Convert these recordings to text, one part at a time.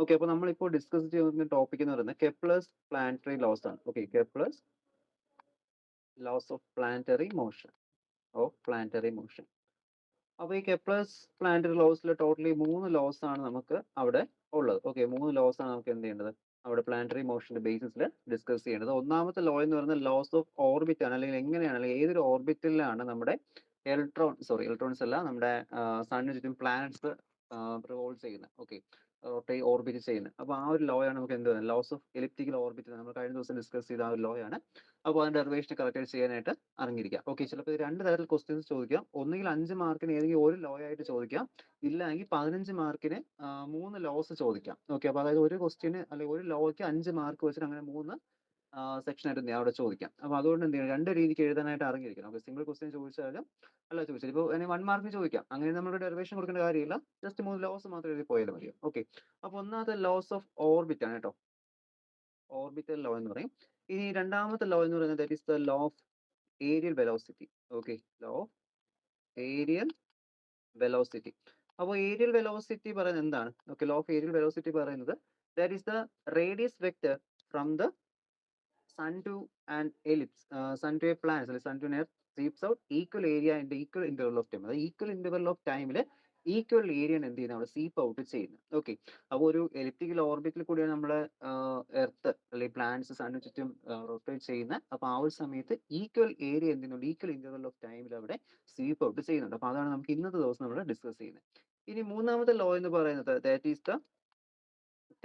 Okay, അപ്പോൾ നമ്മളിപ്പോൾ discuss ചെയ്യുന്ന ടോപ്പിക് എന്ന് പറയുന്നത് കെപ്ലേഴ്സ് പ്ലാനറ്ററി ലോസ് ആണ്. Okay, Kepler's laws of planetary motion. അപ്പോൾ ഈ കെപ്ലേഴ്സ് പ്ലാനറ്ററി ലോസിൽ ടോട്ടലി 3 ലോസ് ആണ് നമുക്ക് അവിടെ ഉള്ളത്. ഓക്കെ, 3 ലോസ് ആണ് നമുക്ക് എന്ത് ചെയ്യേണ്ടത് അവിടെ പ്ലാനറ്ററി മോഷന്റെ ബേസിസിൽ ഡിസ്കസ് ചെയ്യേണ്ടത്. ഒന്നാമത്തെ ലോ എന്ന് പറയുന്നത് ലോസ് ഓഫ് ഓർബിറ്റ് ആണ്, അല്ലെങ്കിൽ എങ്ങനെയാണ്, അല്ലെങ്കിൽ ഏതൊരു ഓർബിറ്റിലാണ് നമ്മുടെ ഇലക്ട്രോൺസ് അല്ല, നമ്മുടെ സണ്ണിന് ചുറ്റും പ്ലാനറ്റ്സ് റിവോൾവ് ചെയ്യുന്നത്. ഓക്കെ, ഓർബിറ്റ് ചെയ്യുന്നത്. അപ്പോൾ ആ ഒരു ലോ ആണ് നമുക്ക് എന്ത് പറയുന്നത് ലോസ് ഓഫ് എലിപ്റ്റിക്കൽ ഓർബിറ്റ്. നമ്മൾ കഴിഞ്ഞ ദിവസം ഡിസ്കസ് ചെയ്ത ആ ഒരു ലോ ആണ്. അപ്പോൾ അതിന്റെ ഡെറിവേഷൻ കറക്റ്റ് ചെയ്യാനായിട്ട് അറിഞ്ഞിരിക്കാം. ഓക്കെ, ചിലപ്പോൾ ഇത് 2 തരത്തിൽ ക്വസ്റ്റ്യൻസ് ചോദിക്കാം. ഒന്നുകിൽ 5 മാർക്കിന് ഏതെങ്കിലും ഒരു ലോ ആയിട്ട് ചോദിക്കാം, ഇല്ലെങ്കിൽ 15 മാർക്കിന് 3 ലോസ് ചോദിക്കാം. ഓക്കെ, അപ്പോൾ അതായത് ഒരു ക്വസ്റ്റ്യന് അല്ലെങ്കിൽ ഒരു ലോയ്ക്ക് 5 മാർക്ക് വെച്ചിട്ട് അങ്ങനെ 3 സെക്ഷനായിട്ട് അവിടെ ചോദിക്കാം. അപ്പോൾ അതുകൊണ്ട് എന്ത് ചെയ്യണം, 2 രീതിക്ക് എഴുതാനായിട്ട് അറിഞ്ഞിരിക്കണം. അപ്പോൾ സിംഗിൾ ക്വസ്റ്റ്യൻ ചോദിച്ചാലും അല്ല ചോദിച്ചാൽ ഇപ്പോൾ 1 മാർക്ക് ചോദിക്കാം, അങ്ങനെ നമ്മുടെ ഡെറിവേഷൻ കൊടുക്കേണ്ട കാര്യമില്ല. ജസ്റ്റ് 3 ലോസ് മാത്രം എഴുതി പോയാലും മതിയോ. ഓക്കെ, അപ്പോൾ ഒന്നാമത്തെ ലോസ് ഓഫ് ഓർബിറ്റ് ആണ് കേട്ടോ, ഓർബിറ്റൽ ലോ എന്ന് പറയും. ഇനി രണ്ടാമത്തെ ലോ എന്ന് പറയുന്നത് that is the law of areal velocity. Okay, law of areal velocity. അപ്പോൾ ഏരിയൽ വെലോസിറ്റി പറയുന്നത് എന്താണ്? Okay, law of areal velocity പറയുന്നത് that is the radius vector from the sun to an ellipse, sun to a planet, അല്ലെങ്കിൽ sun to an earth sweeps out equal area in the equal interval of time. അതായത് equal interval of ടൈമിൽ equal area എന്ത് ചെയ്യുന്നത് അവിടെ sweep out ചെയ്യുന്നത്. Okay, അപ്പോൾ ഒരു elliptical ഓർബിറ്റിൽ കൂടിയാണ് നമ്മളെ എർത്ത് അല്ലെങ്കിൽ പ്ലാനറ്റ്സ് സണ്ണിന് ചുറ്റും റൊട്ടേറ്റ് ചെയ്യുന്നത്. അപ്പോൾ ആ ഒരു സമയത്ത് ഈക്വൽ ഏരിയ എന്ത് ചെയ്യുന്നുണ്ട്, ഈക്വൽ ഇന്റർവൽ ഓഫ് ടൈമിൽ അവിടെ സ്വീപ്പ് ഔട്ട് ചെയ്യുന്നുണ്ട്. അപ്പോൾ അതാണ് നമുക്ക് ഇന്നത്തെ ദിവസം നമ്മൾ ഡിസ്കസ് ചെയ്യുന്നത്. ഇനി മൂന്നാമത്തെ ലോ എന്ന് പറയുന്നത് that is the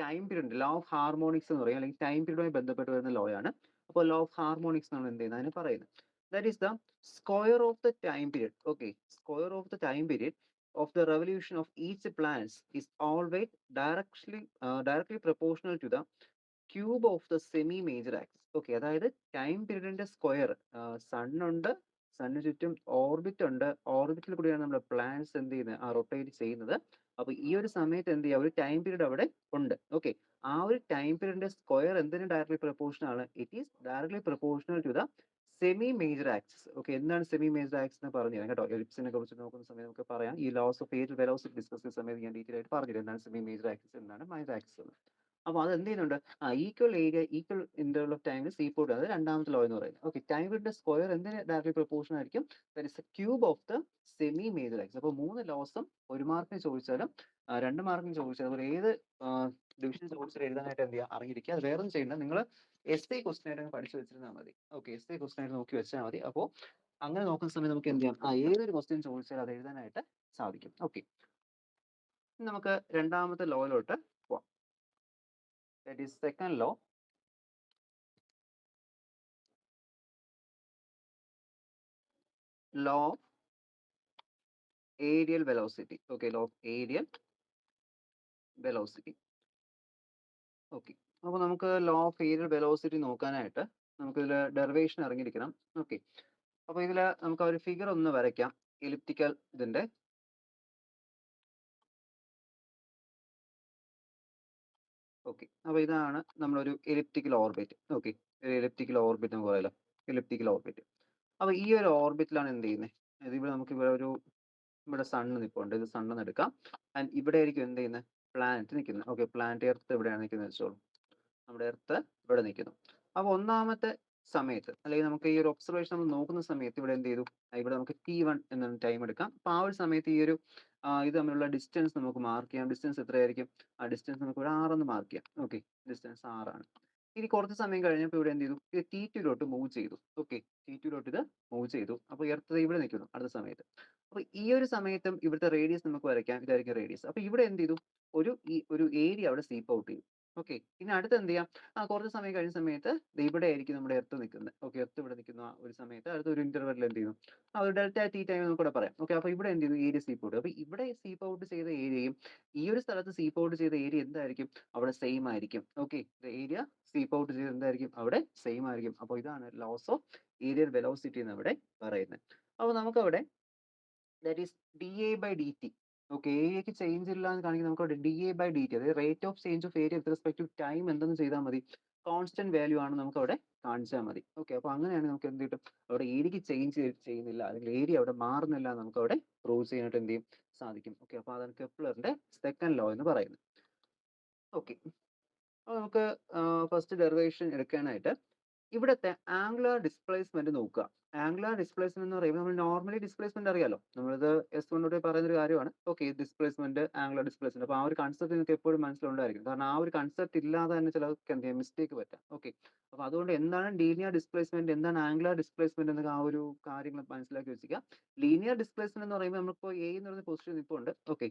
time period, law of harmonics എന്ന് പറയും, അല്ലെങ്കിൽ ടൈം പീരീഡുമായി ബന്ധപ്പെട്ട് വരുന്ന ലോ ആണ്. അപ്പോൾ ലോ ഓഫ് ഹാർമോണിക്സ് നമ്മൾ എന്ത് ചെയ്യുന്നത് അതിന് പറയുന്നത് that is the square of the time period. Okay, square of the time period of the revolution of each planet is always directly proportional to the cube of the semi major axis. Okay, അതായത് time പീരീഡിന്റെ square, സണ്ണുണ്ട്, സണ്ണിന് ചുറ്റും orbit ഉണ്ട്, ഓർബിറ്റിൽ കൂടിയാണ് നമ്മുടെ planets എന്ത് ചെയ്യുന്നത് rotate ചെയ്യുന്നത്. അപ്പൊ ഈ ഒരു സമയത്ത് എന്ത് ചെയ്യുക, ഒരു ടൈം പീരീഡ് അവിടെ ഉണ്ട്. ഓക്കെ, ആ ഒരു ടൈം പീരീഡിന്റെ സ്ക്വയർ എന്തിനും ഡയറക്ട്ലി പ്രൊപ്പോർഷണൽ ആണ്, it is directly proportional to the semi major axis. Okay, എന്താണ് സെമി മേജർ ആക്സിസ് എന്ന് പറഞ്ഞു തരാം കേട്ടോ. എലിപ്സിനെ കുറിച്ച് നോക്കുന്ന സമയത്ത് നമുക്ക് പറയാം, ഈ laws of areal velocity discuss ചെയ്യുന്ന സമയത്ത് ഞാൻ ഡീറ്റെയിൽ ആയിട്ട് പറഞ്ഞുതരാം എന്താണ് സെമി മേജർ ആക്സിസ്, എന്താണ് മൈജർ ആക്സിസ് എന്ന്. അപ്പോൾ അത് എന്ത് ചെയ്യുന്നുണ്ട്, equal area equal interval of ടൈമിൽ സീപ്പോർട്ട്, അത് രണ്ടാമത്തെ ലോ എന്ന് പറയുന്നത്. ഓക്കെ, ടൈം പീരീഡിന്റെ സ്ക്വയർ എന്തിന് ഡയറക്ട്ലി പ്രൊപ്പോർഷൻ ആയിരിക്കും, that is A cube of the semi major axis. അപ്പോൾ 3 ലോസും 1 മാർക്കിന് ചോദിച്ചാലും 2 മാർക്കിന് ചോദിച്ചാലും അതുപോലെ ഏത് ഡിവിഷൻ ചോദിച്ചാലും എഴുതാനായിട്ട് എന്ത് ചെയ്യുക അറിഞ്ഞിരിക്കുക. അത് വേറെ ഒന്നും ചെയ്യേണ്ട, നിങ്ങൾ SI ക്വസ്റ്റൻ ആയിട്ട് പഠിച്ചു വെച്ചിരുന്നാൽ മതി. ഓക്കെ, SI ക്വസ്റ്റൻ ആയിട്ട് നോക്കി വെച്ചാൽ മതി. അപ്പോൾ അങ്ങനെ നോക്കുന്ന സമയത്ത് നമുക്ക് എന്ത് ചെയ്യാം, ഏതൊരു ക്വസ്റ്റ്യൻ ചോദിച്ചാലും അത് എഴുതാനായിട്ട് സാധിക്കും. ഓക്കെ, നമുക്ക് രണ്ടാമത്തെ ലോയിലോട്ട് പോവാം. That is second law, law of aerial velocity. Okay, law of aerial velocity. Okay, അപ്പോൾ നമുക്ക് ലോ ഓഫ് ഏരിയൽ വെലോസിറ്റി നോക്കാനായിട്ട് നമുക്ക് ഇതിൽ ഡെറിവേഷൻ അറിഞ്ഞിരിക്കണം. ഓക്കെ, അപ്പോൾ ഇതിൽ നമുക്ക് ഒരു ഫിഗർ ഒന്ന് വരയ്ക്കാം, എലിപ്റ്റിക്കൽ ഇതിന്റെ. ഓക്കെ, അപ്പോൾ ഇതാണ് നമ്മളൊരു എലിപ്റ്റിക്കൽ ഓർബിറ്റ്. ഓക്കെ, ഒരു എലിപ്റ്റിക്കൽ ഓർബിറ്റ് എന്ന് പറയാലോ, എലിപ്റ്റിക്കൽ ഓർബിറ്റ്. അപ്പോൾ ഈ ഒരു ഓർബിറ്റിലാണ് എന്ത് ചെയ്യുന്നത്, ഇതിവിടെ നമുക്ക് ഇവിടെ സണ്ണ് നിൽപ്പുണ്ട്, ഇത് സണ്ണെന്ന് എടുക്കാം. ആൻഡ് ഇവിടെ ആയിരിക്കും എന്ത് ചെയ്യുന്നത്, പ്ലാനറ്റ് നിൽക്കുന്നത്. ഓക്കെ, പ്ലാനറ്റ് എർത്ത് എവിടെയാണ് നിൽക്കുന്നത് വെച്ചോളൂ, നമ്മുടെ എർത്ത് ഇവിടെ നിൽക്കുന്നു. അപ്പോൾ ഒന്നാമത്തെ സമയത്ത്, അല്ലെങ്കിൽ നമുക്ക് ഈ ഒരു ഒബ്സർവേഷൻ നമ്മൾ നോക്കുന്ന സമയത്ത് ഇവിടെ എന്ത് ചെയ്തു, ഇവിടെ നമുക്ക് T1 എന്ന ടൈം എടുക്കാം. അപ്പോൾ ആ ഒരു സമയത്ത് ഈ ഒരു ഇത് തമ്മിലുള്ള ഡിസ്റ്റൻസ് നമുക്ക് മാർക്ക് ചെയ്യാം. ഡിസ്റ്റൻസ് എത്രയായിരിക്കും, ആ ഡിസ്റ്റൻസ് നമുക്ക് ഇവിടെ 6 എന്ന് മാർക്ക് ചെയ്യാം. ഓക്കെ, ഡിസ്റ്റൻസ് 6 ആണ്. ഇനി കുറച്ച് സമയം കഴിഞ്ഞപ്പോൾ ഇവിടെ എന്ത് ചെയ്തു, ഇത് T2 മൂവ് ചെയ്തു. ഓക്കെ, T2 ഇത് മൂവ് ചെയ്തു. അപ്പോൾ എർത്ത് ഇവിടെ നിൽക്കുന്നു അടുത്ത സമയത്ത്. അപ്പോൾ ഈ ഒരു സമയത്തും ഇവിടുത്തെ റേഡിയസ് നമുക്ക് വരയ്ക്കാം, ഇതായിരിക്കും റേഡിയസ്. അപ്പോൾ ഇവിടെ എന്ത് ചെയ്തു, ഒരു ഏരിയ അവിടെ സ്വീപ്പ് ഔട്ട് ചെയ്തു. ഓക്കെ, ഇനി അടുത്ത് എന്ത് ചെയ്യാം, കുറച്ച് സമയം കഴിഞ്ഞ സമയത്ത് ഇവിടെ ആയിരിക്കും നമ്മുടെ എർത്ത് നിൽക്കുന്നത്. ഓക്കെ, എർത്ത് ഇവിടെ നിൽക്കുന്ന ആ ഒരു സമയത്ത് അടുത്ത ഒരു ഇന്റർവെല്ലിൽ എന്ത് ചെയ്യുന്നു, ഒരു ഡെൽറ്റ ടി ടൈം നമുക്ക് കൂടെ പറയാം. ഓക്കെ, അപ്പോൾ ഇവിടെ എന്ത് ചെയ്തു, ഏരിയ സ്വീപ്പ് ഔട്ട്. അപ്പോൾ ഇവിടെ സ്വീപ്പ് ഔട്ട് ചെയ്ത ഏരിയയും ഈ ഒരു സ്ഥലത്ത് സ്വീപ്പ് ഔട്ട് ചെയ്ത ഏരിയ എന്തായിരിക്കും, അവിടെ സെയിം ആയിരിക്കും. ഓക്കെ, ഏരിയ സ്വീപ്പ് ഔട്ട് ചെയ്ത് എന്തായിരിക്കും, അവിടെ സെയിം ആയിരിക്കും. അപ്പോൾ ഇതാണ് ലോസ് ഓഫ് ഏരിയൽ വെലോസിറ്റി എന്ന് ഇവിടെ പറയുന്നത്. അപ്പോൾ നമുക്കവിടെ ദാറ്റ് ഈസ് dA/dt. ഓക്കെ, ഏരിയക്ക് ചേഞ്ച് ഇല്ല എന്ന് കാണിക്കുന്നത് നമുക്ക് അവിടെ dA/dt, അതായത് rate of change of area with respect to time എന്തെന്ന് ചെയ്താൽ മതി, കോൺസ്റ്റന്റ് വാല്യൂ ആണ് നമുക്ക് അവിടെ കാണിച്ചാൽ മതി. ഓക്കെ, അപ്പോൾ അങ്ങനെയാണ് നമുക്ക് എന്ത് കിട്ടും, അവിടെ ഏരിയക്ക് ചേഞ്ച് ചെയ്യുന്നില്ല, അല്ലെങ്കിൽ ഏരിയ അവിടെ മാറുന്നില്ല എന്ന് നമുക്ക് അവിടെ പ്രൂവ് ചെയ്യാനായിട്ട് എന്ത് ചെയ്യും സാധിക്കും. ഓക്കെ, അപ്പോൾ അതാണ് കെപ്ലറിന്റെ സെക്കൻഡ് ലോ എന്ന് പറയുന്നത്. ഓക്കെ. അപ്പോൾ നമുക്ക് ഫസ്റ്റ് ഡെറിവേഷൻ എടുക്കാനായിട്ട് ഇവിടത്തെ ആംഗുലർ ഡിസ്പ്ലേസ്മെന്റ് നോക്കുക. ആംഗുലർ ഡിസ്പ്ലേസ്മെന്റ് എന്ന് പറയുമ്പോൾ നമ്മൾ നോർമലി ഡിസ്പ്ലേസ്മെന്റ് അറിയാലോ. നമ്മളിത് S1 തൊട്ട് പറയുന്ന ഒരു കാര്യമാണ്. Okay, displacement, angular displacement. അപ്പോൾ ആ ഒരു കൺസെപ്റ്റ് നിങ്ങൾക്ക് എപ്പോഴും മനസ്സിലുണ്ടായിരിക്കും. കാരണം ആ ഒരു കൺസെപ്റ്റ് ഇല്ലാതെ തന്നെ ചിലർക്ക് എന്ത് ചെയ്യാം, മിസ്റ്റേക്ക് പറ്റാം. ഓക്കെ, അപ്പോൾ അതുകൊണ്ട് എന്താണ് ലീനിയർ ഡിസ്പ്ലേസ്മെന്റ്, എന്താണ് ആംഗുലർ ഡിസ്പ്ലേസ്മെന്റ് എന്നൊക്കെ ആ ഒരു കാര്യങ്ങൾ മനസ്സിലാക്കി വെച്ചിരിക്കുക. ലീനിയർ ഡിസ്പ്ലേസ്മെന്റ് എന്ന് പറയുമ്പോൾ നമ്മളിപ്പോൾ എ എന്ന് പറയുന്ന പൊസിഷൻ നിൽപ്പുണ്ട്. ഓക്കെ,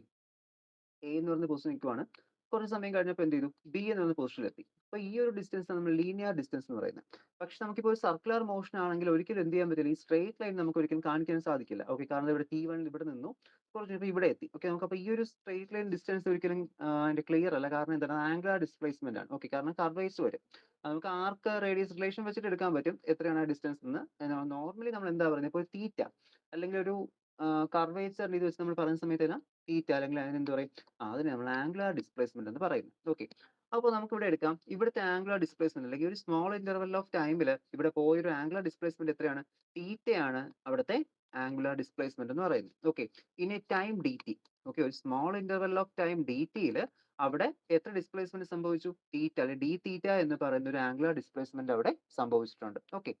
എ എന്ന് പറയുന്ന പൊസിഷൻ നിൽക്കുവാണ്. കുറച്ച് സമയം കഴിഞ്ഞപ്പോൾ എന്ത് ചെയ്തു, ബി എന്ന് പറയുന്ന പൊസിഷനിലെത്തി. അപ്പോൾ ഈ ഒരു ഡിസ്റ്റൻസ് നമ്മൾ ലീനിയർ ഡിസ്റ്റൻസ് എന്ന് പറയുന്നത്. പക്ഷെ നമുക്കിപ്പോൾ ഒരു സർക്കുലർ മോഷൻ ആണെങ്കിൽ ഒരിക്കലും എന്ത് ചെയ്യാൻ പറ്റില്ല, ഈ സ്ട്രെയിറ്റ് ലൈൻ നമുക്ക് ഒരിക്കലും കാണിക്കാൻ സാധിക്കില്ല. ഓക്കെ, കാരണം ഇവിടെ T1 ഇവിടെ നിന്നു, കുറച്ച് കഴിഞ്ഞപ്പോൾ ഇവിടെ എത്തി. ഓക്കെ, നമുക്ക് അപ്പോൾ ഈ ഒരു സ്ട്രെയിറ്റ് ലൈൻ ഡിസ്റ്റൻസ് ഒരിക്കലും അതിന്റെ ക്ലിയർ അല്ല. കാരണം എന്താണ്, ആംഗുലർ ഡിസ്പ്ലേസ്മെന്റ് ആണ്. ഓക്കെ, കാരണം കർവേഴ്സ് വരും. നമുക്ക് ആർക്ക് റേഡിയസ് റിലേഷൻ വെച്ചിട്ട് എടുക്കാൻ പറ്റും എത്രയാണ് ആ ഡിസ്റ്റൻസ് എന്ന്. നോർമലി നമ്മൾ എന്താ പറയുന്നത്, ഇപ്പോൾ തീറ്റ അല്ലെങ്കിൽ ഒരു കർവേച്ചറിൽ ഇത് വെച്ച് നമ്മൾ പറയുന്ന സമയത്ത് തീറ്റ അല്ലെങ്കിൽ അതിനെന്ത് പറയും, അതിനെ നമ്മൾ ആംഗുലർ ഡിസ്പ്ലേസ്മെന്റ് എന്ന് പറയുന്നത്. ഓക്കെ, അപ്പോൾ നമുക്ക് ഇവിടെ എടുക്കാം, ഇവിടുത്തെ ആംഗുലർ ഡിസ്പ്ലേസ്മെന്റ് അല്ലെങ്കിൽ ഒരു സ്മോൾ ഇന്റർവെൽ ഓഫ് ടൈമിൽ ഇവിടെ പോയൊരു ആംഗുലർ ഡിസ്പ്ലേസ്മെന്റ് എത്രയാണ്, തീറ്റയാണ് അവിടുത്തെ ആംഗുലർ ഡിസ്പ്ലേസ്മെന്റ് എന്ന് പറയുന്നത്. ഓക്കെ, ഇനി ടൈം ഡി ടി. ഓക്കെ, ഒരു small interval of time D ടിയിൽ അവിടെ എത്ര ഡിസ്പ്ലേസ്മെന്റ് സംഭവിച്ചു, തീറ്റ അല്ലെങ്കിൽ ഡി തീറ്റ എന്ന് പറയുന്ന ഒരു ആംഗുലർ ഡിസ്പ്ലേസ്മെന്റ് അവിടെ സംഭവിച്ചിട്ടുണ്ട്. ഓക്കെ,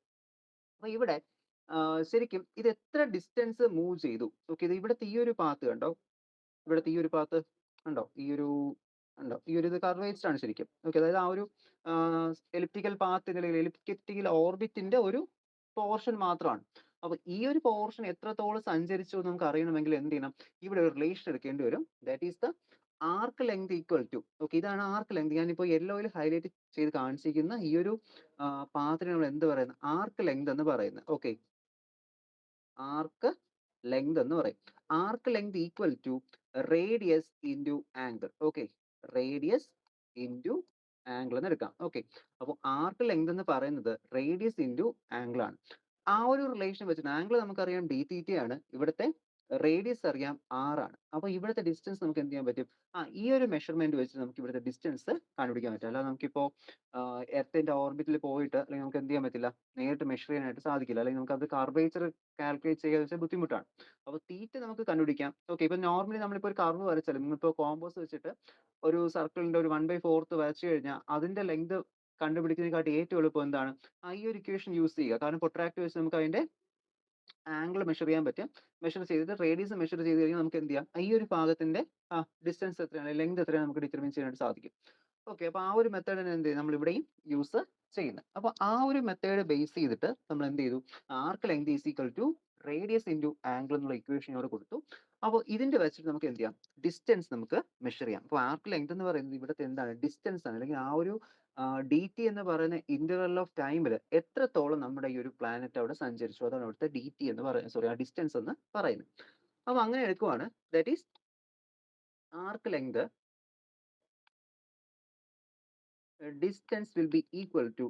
അപ്പൊ ഇവിടെ ശരിക്കും ഇത് എത്ര ഡിസ്റ്റൻസ് മൂവ് ചെയ്തു. ഓക്കെ, ഇത് ഇവിടുത്തെ ഈ ഒരു പാത്ത് കണ്ടോ, ഇവിടുത്തെ ഈ ഒരു പാത്ത് ഉണ്ടോ, ഈ ഒരു ഉണ്ടോ, ഈ ഒരു ഇത് കർവേസ്ഡ് ആണ് ശരിക്കും. ഓക്കെ, അതായത് ആ ഒരു എലിപ്റ്റിക്കൽ പാത്ത് അല്ലെങ്കിൽ എലിപ്റ്റിക്കൽ ഓർബിറ്റിന്റെ ഒരു പോർഷൻ മാത്രമാണ്. അപ്പൊ ഈ ഒരു പോർഷൻ എത്രത്തോളം സഞ്ചരിച്ചു എന്ന് നമുക്ക് അറിയണമെങ്കിൽ എന്ത് ചെയ്യണം, ഇവിടെ ഒരു റിലേഷൻ എടുക്കേണ്ടി വരും. That is the arc length equal to. Okay, ഇതാണ് ആർക്ക് ലെങ്ത്. ഞാനിപ്പോൾ യെല്ലോയിൽ ഹൈലൈറ്റ് ചെയ്ത് കാണിച്ചിരിക്കുന്ന ഈ ഒരു പാത്തിനെ നമ്മൾ എന്ത് പറയുന്നത്, ആർക്ക് ലെങ്ത് എന്ന് പറയുന്നത്. ഓക്കെ, ആർക്ക് ലെങ്ത് എന്ന് പറയും. Arc length equal to radius into angle. Okay, radius into angle എന്ന് എടുക്കാം. ഓക്കെ, അപ്പോൾ ആർക്ക് ലെങ്ത് എന്ന് പറയുന്നത് റേഡിയസ് ഇൻറ്റു ആംഗിൾ ആണ്. ആ ഒരു റിലേഷൻ വെച്ചിട്ട് ആംഗിൾ നമുക്കറിയാം ഡി തീറ്റയാണ്, ഇവിടുത്തെ റേഡിയസ് അറിയാം R ആണ്. അപ്പോൾ ഇവിടുത്തെ ഡിസ്റ്റൻസ് നമുക്ക് എന്ത് ചെയ്യാൻ പറ്റും, ഈ ഒരു മെഷർമെന്റ് വെച്ച് നമുക്ക് ഇവിടുത്തെ ഡിസ്റ്റൻസ് കണ്ടുപിടിക്കാൻ പറ്റും. അല്ലാതെ നമുക്കിപ്പോൾ എർത്തിന്റെ ഓർബിറ്റിൽ പോയിട്ട് അല്ലെങ്കിൽ നമുക്ക് എന്ത് ചെയ്യാൻ പറ്റില്ല, നേരിട്ട് മെഷർ ചെയ്യാനായിട്ട് സാധിക്കില്ല. അല്ലെങ്കിൽ നമുക്ക് അത് കർവേച്ചർ കാൽക്കുലേറ്റ് ചെയ്യാൻ വെച്ചാൽ ബുദ്ധിമുട്ടാണ്. അപ്പോൾ തീറ്റ നമുക്ക് കണ്ടുപിടിക്കാം. ഓക്കെ, ഇപ്പൊ നോർമലി നമ്മളിപ്പോൾ ഒരു കർവ് വരച്ചാലും നിങ്ങളിപ്പോൾ കോമ്പോസ് വെച്ചിട്ട് ഒരു സർക്കിളിന്റെ ഒരു 1/4 വരച്ചു കഴിഞ്ഞാൽ അതിന്റെ ലെങ്ത് കണ്ടുപിടിക്കുന്നതിനെക്കാട്ടി ഏറ്റവും എളുപ്പം എന്താണ്, ഈ ഒരു ഇക്വേഷൻ യൂസ് ചെയ്യുക. കാരണം പ്രൊട്രാക്ടർ വെച്ച് നമുക്ക് അതിന്റെ ആംഗിൾ മെഷർ ചെയ്യാൻ പറ്റും. മെഷർ ചെയ്തിട്ട് റേഡിയസ് മെഷർ ചെയ്ത് കഴിഞ്ഞാൽ നമുക്ക് എന്ത് ചെയ്യാം, ഈ ഒരു ഭാഗത്തിന്റെ ഡിസ്റ്റൻസ് എത്രയാണ്, ലെങ്ത് എത്രയാണ് നമുക്ക് ഡിറ്റർമിൻ ചെയ്യാനായിട്ട് സാധിക്കും. ഓക്കെ, അപ്പൊ ആ ഒരു മെത്തേഡിന് എന്ത് ചെയ്യും, നമ്മൾ ഇവിടെയും യൂസ് ചെയ്യുന്നത്. അപ്പൊ ആ ഒരു മെത്തേഡ് ബേസ് ചെയ്തിട്ട് നമ്മൾ എന്ത് ചെയ്തു, arc length is equal to radius into angle എന്നുള്ള ഇക്വേഷൻ ഇവിടെ കൊടുത്തു. അപ്പോൾ ഇതിന്റെ വെച്ചിട്ട് നമുക്ക് എന്ത് ചെയ്യാം, ഡിസ്റ്റൻസ് നമുക്ക് മെഷർ ചെയ്യാം. അപ്പോൾ ആർക്ക് ലെങ്ത് എന്ന് പറയുന്നത് ഇവിടുത്തെ എന്താണ്, ഡിസ്റ്റൻസ് ആണ്. അല്ലെങ്കിൽ ആ ഒരു ഡി ടി എന്ന് പറയുന്ന ഇന്റർവെൽ ഓഫ് ടൈമിൽ എത്രത്തോളം നമ്മുടെ ഈ ഒരു പ്ലാനറ്റ് അവിടെ സഞ്ചരിച്ചു, അതാണ് അവിടുത്തെ ഡി ടി എന്ന് പറയുന്നത്, സോറി, ആ ഡിസ്റ്റൻസ് എന്ന് പറയുന്നത്. അപ്പൊ അങ്ങനെ എടുക്കുവാണ്, that is arc length distance will be equal to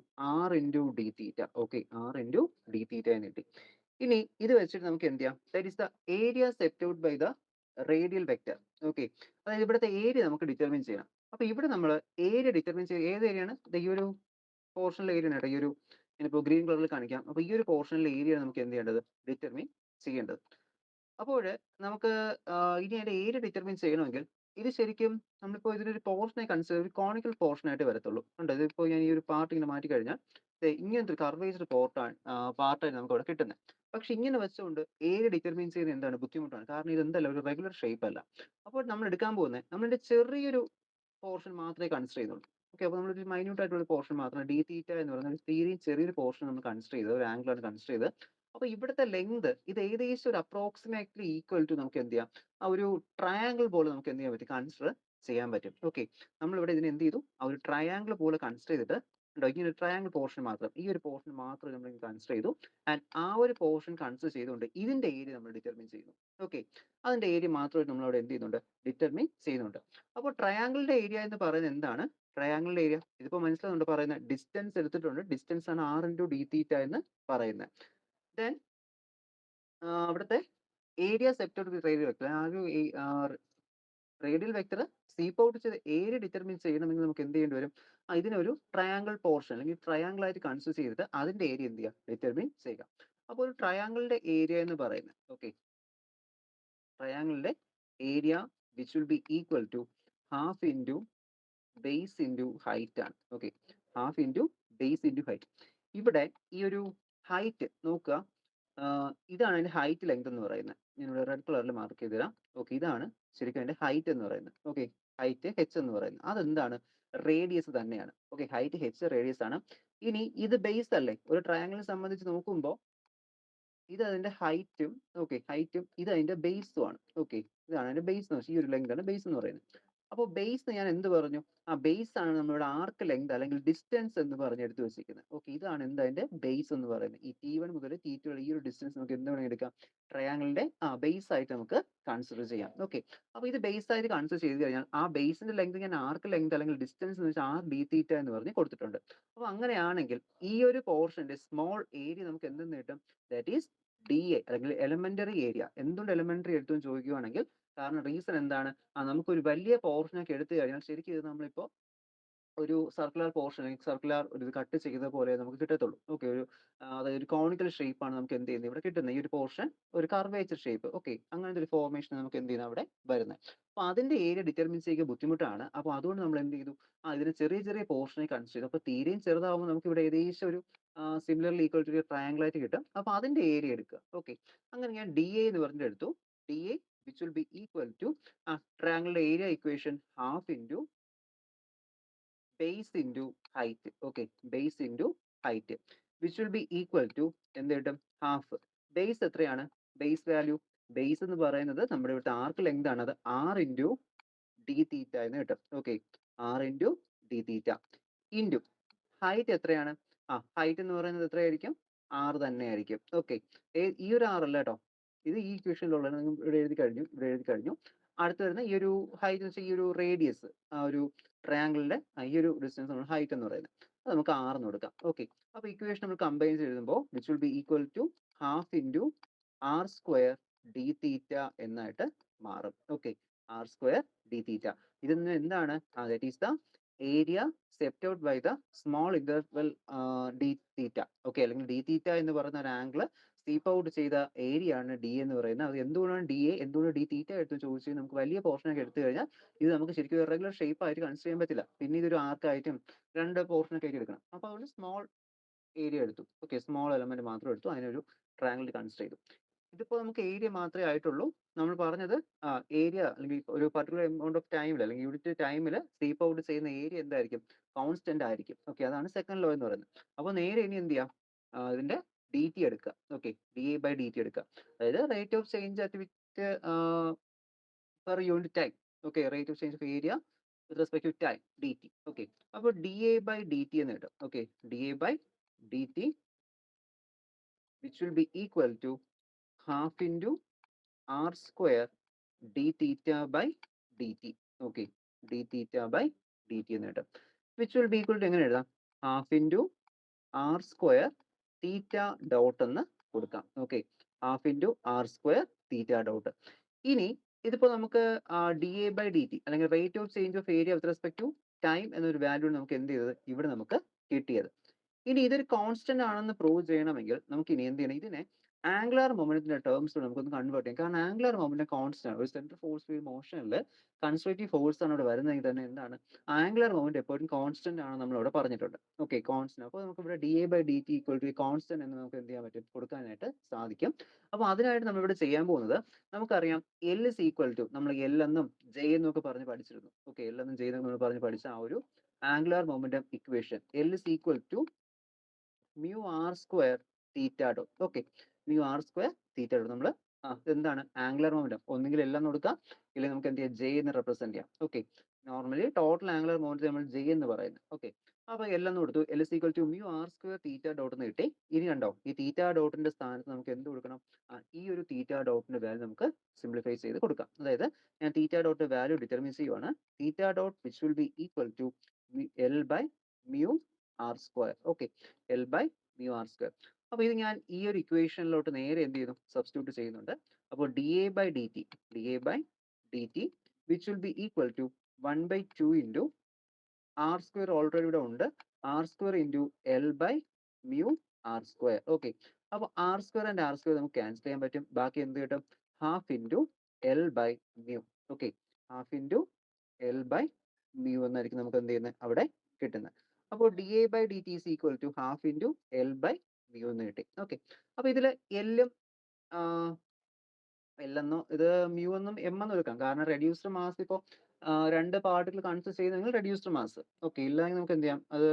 r into d theta. Okay, r into d theta എന്ന് കിട്ടി. ഇനി ഇത് വെച്ചിട്ട് നമുക്ക് എന്ത് ചെയ്യാം, that is the area swept out by the radial vector. Okay, അതായത് ഇവിടുത്തെ ഏരിയ നമുക്ക് ഡിറ്റർമിൻ ചെയ്യണം. അപ്പൊ ഇവിടെ നമ്മൾ ഏരിയ ഡിറ്റർമിൻ ചെയ്ത് ഏത് ഏരിയയാണ്, ഈ ഒരു പോർഷനിലെ ഏരിയ ആണ്. ഈ ഒരു ഞാനിപ്പോൾ ഗ്രീൻ കളറിൽ കാണിക്കാം. അപ്പൊ ഈ ഒരു പോർഷനിലെ ഏരിയ നമുക്ക് എന്ത് ചെയ്യേണ്ടത്, ഡിറ്റർമിൻ ചെയ്യേണ്ടത്. അപ്പോൾ നമുക്ക് ഇനി അതിന്റെ ഏരിയ ഡിറ്റർമിൻ ചെയ്യണമെങ്കിൽ ഇത് ശരിക്കും നമ്മളിപ്പോൾ ഇതിനൊരു പോർഷനെ കൺസിഡർ ഒരു കോണിക്കൽ പോർഷൻ ആയിട്ട് വരത്തുള്ളൂ. ഉണ്ട്, ഇതിപ്പോൾ ഞാൻ ഈ ഒരു പാർട്ട് ഇങ്ങനെ മാറ്റി കഴിഞ്ഞാൽ ഇങ്ങനത്തെ ഒരു കർവേസ്ഡ് പാർട്ടായിട്ട് നമുക്ക് അവിടെ കിട്ടുന്നത്. പക്ഷെ ഇങ്ങനെ വെച്ചുകൊണ്ട് ഏരിയ ഡിറ്റർമിൻ ചെയ്യുന്നത് എന്താണ്, ബുദ്ധിമുട്ടാണ്. കാരണം ഇത് എന്തല്ല, ഒരു റെഗുലർ ഷേപ്പ് അല്ല. അപ്പോൾ നമ്മൾ എടുക്കാൻ പോകുന്നത് നമ്മളിന്റെ ചെറിയൊരു പോർഷൻ മാത്രമേ കൺസിഡർ ചെയ്യുന്നുള്ളൂ. ഓക്കെ, അപ്പോൾ നമ്മളൊരു മൈന്യൂട്ട് ആയിട്ടുള്ള പോർഷൻ മാത്രം ഡി തീറ്റ എന്ന് പറയുന്ന ഒരു തീരെ ചെറിയൊരു പോർഷൻ നമ്മൾ കൺസിഡർ ചെയ്ത് ഒരു ആംഗിൾ ആണ് കൺസിഡർ ചെയ്ത്. അപ്പൊ ഇവിടുത്തെ ലെങ്ത് ഇത് ഏകദേശം ഒരു അപ്രോക്സിമേറ്റ്ലി ഈക്വൽ ടു നമുക്ക് എന്ത് ചെയ്യാം, ആ ഒരു ട്രയാങ്കിൾ പോലെ നമുക്ക് എന്ത് ചെയ്യാൻ പറ്റും, കൺസിഡർ ചെയ്യാൻ പറ്റും. ഓക്കെ, നമ്മളിവിടെ ഇതിനെ എന്ത് ചെയ്തു, ആ ഒരു ട്രയാങ്കിൾ പോലെ കൺസിഡർ ചെയ്തിട്ട് ഉണ്ടോ, ഇങ്ങനെ ഒരു ട്രയാങ്കിൾ പോർഷൻ മാത്രം, ഈ ഒരു പോർഷൻ മാത്രം നമ്മൾ കൺസിഡർ ചെയ്തു. ആൻഡ് ആ ഒരു പോർഷൻ കൺസിഡർ ചെയ്തുകൊണ്ട് ഇതിന്റെ ഏരിയ നമ്മൾ ഡിറ്റർമിൻ ചെയ്യുന്നു. ഓക്കെ, അതിന്റെ ഏരിയ മാത്രമായിട്ട് നമ്മൾ അവിടെ എന്ത് ചെയ്യുന്നുണ്ട്, ഡിറ്റർമിൻ ചെയ്യുന്നുണ്ട്. അപ്പോൾ ട്രയാങ്കിളിന്റെ ഏരിയ എന്ന് പറയുന്നത് എന്താണ്, ട്രയാങ്കിളിന്റെ ഏരിയ ഇതിപ്പോ മനസ്സിലാവുന്നുണ്ട്, പറയുന്നത് ഡിസ്റ്റൻസ് എടുത്തിട്ടുണ്ട്, ഡിസ്റ്റൻസ് ആണ് r ഇൻറ്റു ഡി തീറ്റ എന്ന് പറയുന്നത്. ദെൻ അവിടുത്തെ ഏരിയ സെപ്റ്റഡ് റേഡിയൽ വെക്ടർ, ആ ഒരു റേഡിയൽ വെക്ടർ സ്വീപ്പ് ഔട്ട് ചെയ്ത് ഏരിയ ഡിറ്റർമിൻ ചെയ്യണമെങ്കിൽ നമുക്ക് എന്ത് ചെയ്യേണ്ടി വരും, ഇതിനൊരു ട്രയാങ്കിൾ പോർഷൻ അല്ലെങ്കിൽ ട്രയാങ്കിൾ ആയിട്ട് കൺസിഡർ ചെയ്തിട്ട് അതിന്റെ ഏരിയ എന്ത് ചെയ്യുക, ഡിറ്റർമിൻ ചെയ്യുക. അപ്പോൾ ഒരു ട്രയാങ്കിളിന്റെ ഏരിയ എന്ന് പറയുന്നത്, ഓക്കെ, ട്രയാങ്കിളിന്റെ area which will be equal to half into base into height ആണ്. Okay, half into base into height. ഇവിടെ ഈ ഒരു ഹൈറ്റ് നോക്കുക, ഇതാണ് അതിൻ്റെ ഹൈറ്റ് ലെങ്ത് എന്ന് പറയുന്നത്. ഞാനിവിടെ റെഡ് കളറിൽ മാർക്ക് ചെയ്ത് തരാം. ഓക്കെ, ഇതാണ് ശരിക്കും അതിൻ്റെ ഹൈറ്റ് എന്ന് പറയുന്നത്. ഓക്കെ, ഹൈറ്റ് h എന്ന് പറയുന്നത് അതെന്താണ്, റേഡിയസ് തന്നെയാണ്. ഓക്കെ, ഹൈറ്റ് h റേഡിയസ് ആണ്. ഇനി ഇത് ബേസ് അല്ലേ, ഒരു ട്രയാങ്കിളിനെ സംബന്ധിച്ച് നോക്കുമ്പോൾ ഇത് അതിന്റെ ഹൈറ്റും, ഓക്കെ, ഹൈറ്റും ഇത് അതിന്റെ ബേസും ആണ്. ഓക്കെ, ഇതാണ് അതിന്റെ ബേസ് എന്ന് വെച്ചാൽ ഈ ഒരു ലെങ്ത് ആണ് ബേസ് എന്ന് പറയുന്നത്. അപ്പോൾ ബേസ് ഞാൻ എന്ത് പറഞ്ഞു, ആ ബേസ് ആണ് നമ്മളുടെ ആർക്ക് ലെങ്ത് അല്ലെങ്കിൽ ഡിസ്റ്റൻസ് എന്ന് പറഞ്ഞ് എടുത്ത് വെച്ചിരിക്കുന്നത്. ഓക്കെ, ഇതാണ് എന്ത് അതിന്റെ ബേസ് എന്ന് പറയുന്നത്. ഈ T1 മുതൽ T2 വരെ ഈ ഒരു ഡിസ്റ്റൻസ് നമുക്ക് എന്ത് വേണമെങ്കിൽ എടുക്കാം, ട്രയാങ്കിളിന്റെ ബേസ് ആയിട്ട് നമുക്ക് കൺസിഡർ ചെയ്യാം. ഓക്കെ, അപ്പോൾ ഇത് ബേസ് ആയിട്ട് കൺസിഡർ ചെയ്ത് കഴിഞ്ഞാൽ ആ ബേസിന്റെ ലെങ്ത് ഞാൻ ആർക്ക് ലെങ്ത് അല്ലെങ്കിൽ ഡിസ്റ്റൻസ് എന്ന് വെച്ചാൽ r d എന്ന് പറഞ്ഞ് കൊടുത്തിട്ടുണ്ട്. അപ്പോൾ അങ്ങനെയാണെങ്കിൽ ഈ ഒരു പോർഷന്റെ സ്മോൾ ഏരിയ നമുക്ക് എന്തെന്ന് കിട്ടും, ദാറ്റ് ഈസ് DA അല്ലെങ്കിൽ എലമെന്ററി ഏരിയ. എന്തുകൊണ്ട് എലമെന്ററി എടുത്തു എന്ന് ചോദിക്കുകയാണെങ്കിൽ, കാരണം റീസൺ എന്താണ്, നമുക്കൊരു വലിയ പോർഷനൊക്കെ എടുത്തു കഴിഞ്ഞാൽ ശരിക്കും ഇത് നമ്മളിപ്പോൾ ഒരു സർക്കുലർ പോർഷൻ അല്ലെങ്കിൽ സർക്കുലർ ഒരു കട്ട് ചെയ്ത പോലെ നമുക്ക് കിട്ടത്തുള്ളൂ. ഓക്കെ, അതായത് ഒരു കോണിക്കൽ ഷേപ്പ് ആണ് നമുക്ക് എന്ത് ചെയ്യുന്നത് ഇവിടെ കിട്ടുന്നത്. ഈ ഒരു പോർഷൻ ഒരു കർവേച്ചർ ഷേപ്പ്. ഓക്കെ, അങ്ങനത്തെ ഒരു ഫോർമേഷൻ നമുക്ക് എന്ത് ചെയ്യുന്നത് അവിടെ വരുന്നത്. അപ്പോൾ അതിന്റെ ഏരിയ ഡിറ്റർമിൻ ചെയ്യുക ബുദ്ധിമുട്ടാണ്. അപ്പോൾ അതുകൊണ്ട് നമ്മൾ എന്ത് ചെയ്തു, ഇതിന് ചെറിയ ചെറിയ പോർഷനെ കൺസിഡർ ചെയ്തു. അപ്പോൾ തീരെയും ചെറുതാവുമ്പോൾ നമുക്ക് ഇവിടെ ഏകദേശം ഒരു സിമിലർലി ഈക്വൽ ടു ട്രയാങ്കിൾ ആയിട്ട് കിട്ടും. അപ്പോൾ അതിന്റെ ഏരിയ എടുക്കുക. ഓക്കെ, അങ്ങനെ ഞാൻ DA എന്ന് പറഞ്ഞിട്ട് എടുത്തു. DA which will be equal to ട്രയാങ്കിളിന്റെ area equation half into base into height. Okay, base into height which will be equal to എന്ത് കിട്ടും, ഹാഫ്. ബേസ് എത്രയാണ്, ബേസ് വാല്യൂ, ബേസ് എന്ന് പറയുന്നത് നമ്മുടെ ഇവിടുത്തെ ആർക്ക് ലെങ്ത് ആണ്, അത് r ഇൻറ്റു ഡി തീറ്റ എന്ന് കിട്ടും. Okay, r into d theta into height എത്രയാണ്, ഹൈറ്റ് എന്ന് പറയുന്നത് എത്രയായിരിക്കും, r തന്നെ ആയിരിക്കും. ഓക്കെ, ഈ ഒരു r അല്ല കേട്ടോ, ഇത് ഈ ഇക്വേഷനിലുള്ളത് നിങ്ങൾ ഇവിടെ എഴുതി കഴിഞ്ഞു, ഇവിടെ എഴുതി കഴിഞ്ഞു. അടുത്ത് വരുന്ന ഈ ഒരു ഹൈറ്റ് എന്ന് വെച്ചാൽ ഈ ഒരു റേഡിയസ്, ആ ഒരു ട്രയാങ്കിളിന്റെ ഈ ഒരു ഡിസ്റ്റൻസ് നമ്മൾ ഹൈറ്റ് എന്ന് പറയുന്നത്, അത് നമുക്ക് r എന്ന് കൊടുക്കാം. ഓക്കെ, അപ്പോൾ ഇക്വേഷൻ നമ്മൾ കമ്പൈൻ ചെയ്ത് എഴുതുമ്പോൾ which will be equal to half into r square D theta എന്നായിട്ട് മാറും. Okay, r square D theta ഇതൊന്നും എന്താണ്, that is the area swept out by the small interval d theta. Okay, അല്ലെങ്കിൽ d theta എന്ന് പറയുന്ന ഒരു angle sweep out ചെയ്ത area ആണ് ഡി എന്ന് പറയുന്നത്. അത് എന്തുകൊണ്ടാണ് DA, എന്തുകൊണ്ട് ഡി തീറ്റ എടുത്ത് ചോദിച്ചാൽ നമുക്ക് വലിയ പോർഷനൊക്കെ എടുത്തു കഴിഞ്ഞാൽ ഇത് നമുക്ക് ശരിക്കും ഇറഗുലർ ഷേപ്പ് ആയിട്ട് കൺസിഡർ ചെയ്യാൻ പറ്റില്ല. പിന്നെ ഇതൊരു ആർക്കായിട്ടും രണ്ട് പോർഷനൊക്കെ ആയിട്ട് എടുക്കണം. അപ്പോൾ അതുകൊണ്ട് സ്മോൾ ഏരിയ എടുത്തു. ഓക്കെ, സ്മോൾ എലമെന്റ് മാത്രം എടുത്തു, അതിനൊരു ട്രയാങ്കിൾ കൺസിഡർ ചെയ്തു. ഇതിപ്പോൾ നമുക്ക് ഏരിയ മാത്രമേ ആയിട്ടുള്ളൂ. നമ്മൾ പറഞ്ഞത് ഏരിയ അല്ലെങ്കിൽ ഒരു പർട്ടിക്കുലർ എമൗണ്ട് ഓഫ് ടൈമിൽ അല്ലെങ്കിൽ യൂണിറ്റ് ടൈമിൽ സ്വീപ്പ് ഔട്ട് ചെയ്യുന്ന ഏരിയ എന്തായിരിക്കും, കോൺസ്റ്റന്റ് ആയിരിക്കും. ഓക്കെ, അതാണ് സെക്കൻഡ് ലോ എന്ന് പറയുന്നത്. അപ്പോൾ നേരെ ഇനി എന്ത് ചെയ്യാം, ഇതിന്റെ DT എടുക്കുക. ഓക്കെ, DA/DT എടുക്കുക. അതായത് rate of change at with per unit time. Okay, rate of change of area with respect to time DT. Okay, അപ്പോൾ DA/DT എന്ന് കിട്ടും. Okay, DA/DT which will be equal to half into r square D theta by D T. Okay, D theta by D T എന്ന് കിട്ടും. Which will be equal to എങ്ങനെ എഴുതാം, half into r square theta dot എന്ന് കൊടുക്കാം. Okay, half into r square theta dot. ഇനി ഇതിപ്പോൾ നമുക്ക് DA/DT അല്ലെങ്കിൽ rate of change of area with respect to time എന്നൊരു വാല്യൂ നമുക്ക് എന്ത് ചെയ്തത്, ഇവിടെ നമുക്ക് കിട്ടിയത്. ഇനി ഇതൊരു കോൺസ്റ്റന്റ് ആണെന്ന് പ്രൂവ് ചെയ്യണമെങ്കിൽ നമുക്ക് ഇനി എന്ത് ചെയ്യണം, ഇതിനെ ആംഗുലാർ മൊമെന്റത്തിന്റെ ടേംസ് നമുക്കൊന്ന് കൺവേർട്ട് ചെയ്യാം. കാരണം ആംഗുലാർ മൊമെന്റ് കോൺസ്റ്റന്റ് ആണ്. ഒരു സെന്റർ ഫോഴ്സ് ഫീൽഡ് മോഷനിൽ കൺസ്ട്രക്റ്റീവ് ഫോഴ്സ് ആണ് ഇവിടെ വരുന്നതെങ്കിൽ തന്നെ എന്താണ്, ആംഗുലാർ മൊമെന്റ് എപ്പോഴും കോൺസ്റ്റന്റ് ആണ് നമ്മൾ ഇവിടെ പറഞ്ഞിട്ടുണ്ട്. Okay, constant. അപ്പോൾ നമുക്ക് ഇവിടെ DA/DT ഈക്വൽ ടു കോൺസ്റ്റന്റ് എന്ന് നമുക്ക് എന്ത് ചെയ്യാൻ പറ്റും, കൊടുക്കാനായിട്ട് സാധിക്കും. അപ്പോൾ അതിനായിട്ട് നമ്മൾ ഇവിടെ ചെയ്യാൻ പോകുന്നത്, നമുക്കറിയാം L is equal to, നമ്മൾ L എന്നും J എന്നും ഒക്കെ പറഞ്ഞ് പഠിച്ചിരുന്നു. ഓക്കെ, L എന്നും J എന്നും പറഞ്ഞ് പഠിച്ച ആ ഒരു angular momentum equation L is equal to mu r square theta dot. Okay, mu r square theta dot. നമ്മൾ എന്താണ് ആംഗുലർ മൊമെന്റം, ഒന്നുകിൽ എല്ലാം കൊടുക്കാം, ഇല്ലെങ്കിൽ നമുക്ക് എന്ത് ചെയ്യാം, J എന്ന് റെപ്രസെന്റ് ചെയ്യാം. Okay, normally total angular moment നമ്മൾ J എന്ന് പറയുന്നത്. ഓക്കെ, അപ്പോൾ എല്ലാം കൊടുത്തു, L is equal to mu r square theta dot എന്ന് കിട്ടി. ഇനി കണ്ടോ, ഈ തീറ്റ ഡോട്ടിന്റെ സ്ഥാനത്ത് നമുക്ക് എന്ത് കൊടുക്കണം, ഈ ഒരു തീറ്റ ഡോട്ടിന്റെ വാല്യൂ നമുക്ക് സിംപ്ലിഫൈ ചെയ്ത് കൊടുക്കാം. അതായത് ഞാൻ തീറ്റ ഡോട്ട് വാല്യൂ ഡിറ്റർമിൻ ചെയ്യുവാണ്. Theta dot which will be equal to L by mu r square. Okay, L by mu r square. അപ്പോൾ ഇത് ഞാൻ ഈ ഒരു ഇക്വേഷനിലോട്ട് നേരെ എന്ത് ചെയ്യുന്നു, സബ്സ്റ്റിറ്റ്യൂട്ട് ചെയ്യുന്നുണ്ട്. അപ്പോൾ DA/DT which will be equal to 1/2 into r square already ഇവിടെ ഉണ്ട്, r square into L by mu r square. Okay, അപ്പോൾ r square and r square നമുക്ക് ക്യാൻസൽ ചെയ്യാൻ പറ്റും. ബാക്കി എന്ത് കിട്ടും, half into L by mu. Okay, half into L by mu എന്നായിരിക്കും നമുക്ക് എന്ത് ചെയ്യുന്നത് അവിടെ കിട്ടുന്നത്. അപ്പോൾ dA/dt is equal to half into L/മ്യൂ എന്ന് കിട്ടി. ഓക്കെ, അപ്പോൾ ഇതിൽ എല്ലും എല്ലെന്നോ ഇത് മ്യൂ എന്നും എം എന്നും എടുക്കാം. കാരണം റെഡ്യൂസ്ഡ് മാസ് ഇപ്പോൾ രണ്ട് പാർട്ടിക്കിൾ കൺസിസ്റ്റ് ചെയ്യുന്നെങ്കിൽ റെഡ്യൂസ്ഡ് മാസ്. ഓക്കെ, ഇല്ലെങ്കിൽ നമുക്ക് എന്ത് ചെയ്യാം, അത്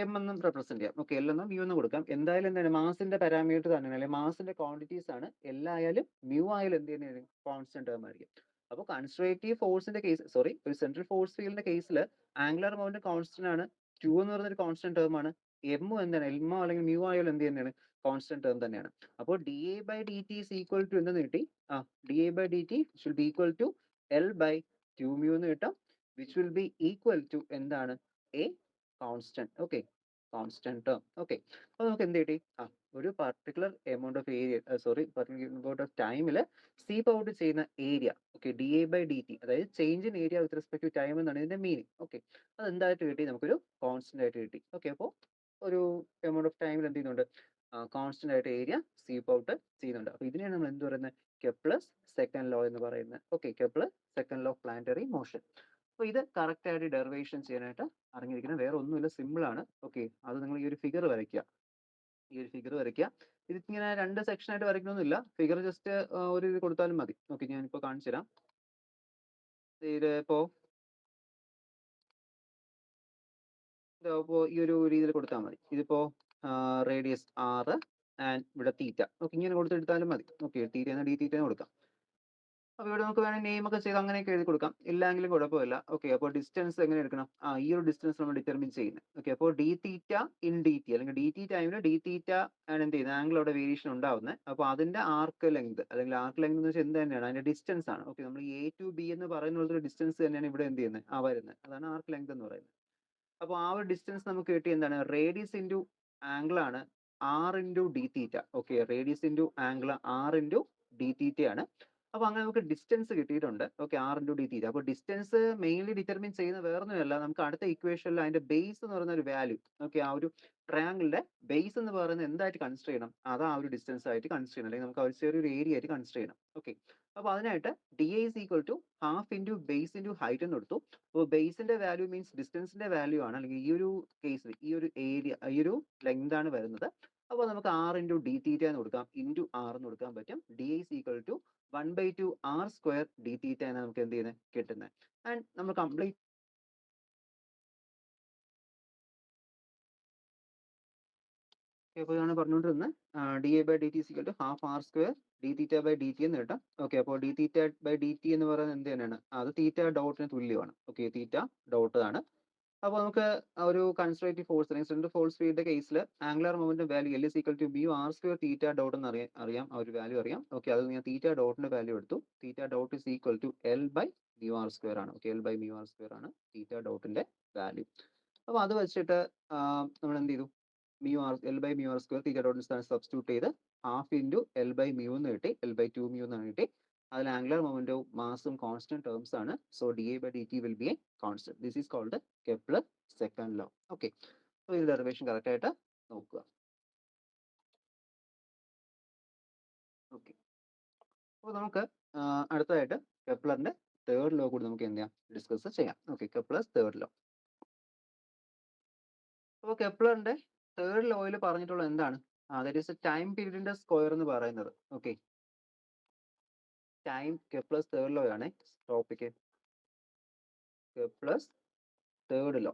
എം എന്നും റെപ്രസെന്റ് ചെയ്യാം. ഓക്കെ, എൽ എന്നും മ്യൂ എന്നും കൊടുക്കാം. എന്തായാലും എന്താണ് മാസിന്റെ പാരാമീറ്റർ തന്നെയാണ്, അല്ലെങ്കിൽ മാസിന്റെ ക്വാണ്ടിറ്റീസ് ആണ്. എല്ലായാലും മ്യൂ ആയാലും എന്ത് ചെയ്യുന്നത് കോൺസ്റ്റന്റ് ടേം ആയിരിക്കും. അപ്പോൾ കൺസ്ട്രേറ്റീവ് ഫോഴ്സിന്റെ കേസ്, സോറി, ഒരു സെൻട്രൽ ഫോഴ്സ് ഫീൽഡിന്റെ കേസിൽ ആംഗുലർ മൊമെന്റ് കോൺസ്റ്റന്റ് ആണ്, ക്യൂ എന്ന് പറയുന്ന ഒരു കോൺസ്റ്റന്റ് ടേം ആണ്. എം എന്താണ്, എൽമോ അല്ലെങ്കിൽ മ്യൂ ആയാലും എന്ത് തന്നെയാണ് കോൺസ്റ്റന്റ് ടേം തന്നെയാണ്. അപ്പോൾ dA/dt ഈസ് ഈക്വൽ ടു എന്തെന്ന് കിട്ടി, dA/dt should be equal to L/2 mu എന്ന് കിട്ടും, which will be equal to എന്താണ് a constant. Okay, constant term. Okay, അപ്പോൾ നമുക്ക് എന്ത് കിട്ടി, ഒരു particular amount of area, sorry, particular amount of ടൈമിൽ സ്വീപ്പ് ഔട്ട് ചെയ്യുന്ന ഏരിയ. ഓക്കെ, dA/dt അതായത് change in area with respect to time എന്നാണ് ഇതിന്റെ മീനിങ്. ഓക്കെ, അത് എന്തായിട്ട് കിട്ടി, നമുക്കൊരു കോൺസ്റ്റന്റ് ആയിട്ട് കിട്ടി. ഓക്കെ, അപ്പോൾ ഒരു എമൗണ്ട് ഓഫ് ടൈമിൽ എന്ത് ചെയ്യുന്നുണ്ട്, കോൺസ്റ്റന്റ് ആയിട്ട് ഏരിയ സ്വീപ്പ് ഔട്ട് ചെയ്യുന്നുണ്ട്. അപ്പോൾ ഇതിനെയാണ് നമ്മൾ എന്ത് പറയുന്നത്, കെപ്ലസ് സെക്കൻഡ് ലോ എന്ന് പറയുന്നത്. Okay, Kepler's second law of planetary motion. അപ്പോൾ ഇത് കറക്റ്റ് ആയിട്ട് ഡെറിവേഷൻ ചെയ്യാനായിട്ട് അറിഞ്ഞിരിക്കുന്നത്, വേറെ ഒന്നുമില്ല, സിമ്പിൾ ആണ്. ഓക്കെ, അത് നിങ്ങൾ ഈ ഒരു ഫിഗർ വരയ്ക്കുക, ഈ ഒരു ഫിഗർ വരയ്ക്കുക. ഇതിങ്ങനെ രണ്ട് സെക്ഷൻ ആയിട്ട് വരയ്ക്കണമെന്നില്ല, ഫിഗർ ജസ്റ്റ് ഒരു ഇത് കൊടുത്താലും മതി. ഓക്കെ, ഞാനിപ്പോൾ കാണിച്ചു തരാം. ഇതിപ്പോൾ ഈ ഒരു രീതിയിൽ കൊടുത്താൽ മതി. ഇതിപ്പോ റേഡിയസ് 6 ആൻഡ് ഇവിടെ തീറ്റ. ഓക്കെ, ഇങ്ങനെ കൊടുത്തെടുത്താലും മതി. ഓക്കെ, തീറ്റ എന്ന ഡി തീറ്റ കൊടുക്കാം. അപ്പോൾ ഇവിടെ നമുക്ക് വേണമെങ്കിൽ നെയിം ഒക്കെ ചെയ്ത് അങ്ങനെയൊക്കെ എഴുതി കൊടുക്കാം, ഇല്ലെങ്കിലും കുഴപ്പമില്ല. ഓക്കെ, അപ്പോൾ ഡിസ്റ്റൻസ് എങ്ങനെ എടുക്കണം, ഈ ഒരു ഡിസ്റ്റൻസ് നമ്മൾ ഡിറ്റർമിൻ ചെയ്യുന്നത്. ഓക്കെ, അപ്പോൾ D theta in D T, അല്ലെങ്കിൽ ഡി ടി ടൈമിൽ ഡി തീറ്റ ആണ് എന്ത് ചെയ്യുന്നത്, ആംഗിൾ അവിടെ വേരിയേഷൻ ഉണ്ടാവുന്നത്. അപ്പോൾ അതിന്റെ ആർക്ക് ലെങ്ത്, അല്ലെങ്കിൽ ആർക്ക് ലെങ്ത് എന്ന് വെച്ചാൽ എന്ത് തന്നെയാണ്, അതിന്റെ ഡിസ്റ്റൻസ് ആണ്. ഓക്കെ, നമ്മൾ എ ടു ബി എന്ന് പറയുന്ന ഒരു ഡിസ്റ്റൻസ് തന്നെയാണ് ഇവിടെ എന്ത് ചെയ്യുന്നത്, വരുന്നത്. അതാണ് ആർക്ക് ലെങ്ത് എന്ന് പറയുന്നത്. അപ്പോൾ ആ ഒരു ഡിസ്റ്റൻസ് നമുക്ക് കിട്ടി എന്താണ്, റേഡിയസ് ഇൻറ്റു ആംഗിൾ ആണ്, r into d theta. Okay, radius into angle r into d theta ആണ്. അപ്പോൾ അങ്ങനെ നമുക്ക് ഡിസ്റ്റൻസ് കിട്ടിയിട്ടുണ്ട്. Okay, r into d theta. അപ്പോൾ ഡിസ്റ്റൻസ് മെയിൻലി ഡിറ്റർമിൻ ചെയ്യുന്ന വേറൊന്നുമല്ല, നമുക്ക് അടുത്ത ഇക്വേഷനിൽ അതിന്റെ ബേസ് എന്ന് പറയുന്ന ഒരു വാല്യൂ. ഓക്കെ, ആ ഒരു ട്രയാങ്കിളിന്റെ ബേസ് എന്ന് പറയുന്നത് എന്തായിട്ട് കൺസിഡർ ചെയ്യണം, അത് ആ ഒരു ഡിസ്റ്റൻസ് ആയിട്ട് കൺസിഡർ ചെയ്യണം, അല്ലെങ്കിൽ നമുക്ക് ആ ഒരു ചെറിയൊരു ഏരിയ ആയിട്ട് കൺസിഡർ ചെയ്യണം. ഓക്കെ, അപ്പോൾ അതിനായിട്ട് D is equal to half into base into height എന്ന് എടുത്തു. അപ്പോൾ ബേസിന്റെ വാല്യൂ മീൻസ് ഡിസ്റ്റൻസിന്റെ വാല്യൂ ആണ്, അല്ലെങ്കിൽ ഈ ഒരു കേസിൽ ഈ ഒരു ഏരിയ, ഈ ഒരു ലെങ്ത് ആണ് വരുന്നത്. അപ്പോൾ നമുക്ക് ആർ ഇൻറ്റു ഡി തീറ്റ എന്ന് കൊടുക്കാം, ഇൻറ്റു ആർ എന്ന് കൊടുക്കാൻ പറ്റും. D is equal to 1/2 r square D theta എന്ന് നമുക്ക് എന്ത് ചെയ്യുന്നത് കിട്ടുന്നത്. ആൻഡ് നമ്മൾ കംപ്ലീറ്റ് അപ്പോൾ ഇതാണ് പറഞ്ഞുകൊണ്ടിരുന്നത്, dA/dt is equal to half R square D theta by D T എന്ന് കിട്ടാം. ഓക്കെ, അപ്പോൾ D theta by D T എന്ന് പറയുന്നത് എന്ത് തന്നെയാണ്, അത് തീറ്റ ഡോട്ടിന് തുല്യമാണ്. ഓക്കെ, തീറ്റ ഡോട്ട് ആണ്. അപ്പോൾ നമുക്ക് ആ ഒരു കൺസ്ട്രേറ്റീവ് ഫോഴ്സ്, അല്ലെങ്കിൽ സെൻട്രൽ ഫോഴ്സ് ഫീൽഡിന്റെ കേസിൽ angular moment value L is equal to mu R square theta dot എന്ന് അറിയാം, ആ ഒരു വാല്യൂ അറിയാം. ഓക്കെ, അത് ഞാൻ തീറ്റ ഡോട്ടിന്റെ വാല്യൂ എടുത്തു. Theta dot is equal to L by mu R square ആണ്. Okay, L by mu R square ആണ് തീറ്റ ഡോട്ടിന്റെ വാല്യൂ. അപ്പോൾ അത് വെച്ചിട്ട് നമ്മൾ എന്ത് ചെയ്തു, l by mu R square theta ഡോട്ടിന് സ്ഥാനം സബ്സ്റ്റിറ്റ്യൂട്ട് ചെയ്ത് half into l by mu എന്ന് കിട്ടി, L/2 മ്യൂ എന്നാണ് കിട്ടി. അതിൽ ആംഗുലർ മൊമെന്റും മാസും കോൺസ്റ്റന്റ് ടേംസ് ആണ്. So dA/dt will be a constant. This is called Kepler second law. Okay, അപ്പോൾ ഈ ഡെറിവേഷൻ കറക്റ്റ് ആയിട്ട് നോക്കുക. ഓക്കെ, അപ്പോൾ നമുക്ക് അടുത്തതായിട്ട് കെപ്ലറിന്റെ തേർഡ് ലോ കൂടി നമുക്ക് എന്ത് ചെയ്യാം, ഡിസ്കസ് ചെയ്യാം. Okay, Kepler's third law. അപ്പോൾ കെപ്ലറിന്റെ തേർഡ് ലോയിൽ പറഞ്ഞിട്ടുള്ള എന്താണ്, ദാറ്റ് ഈസ് ടൈം പീരീഡിന്റെ സ്ക്വയർ എന്ന് പറയുന്നത്. Okay, time Kepler's third law ആണ് topic, Kepler's third law.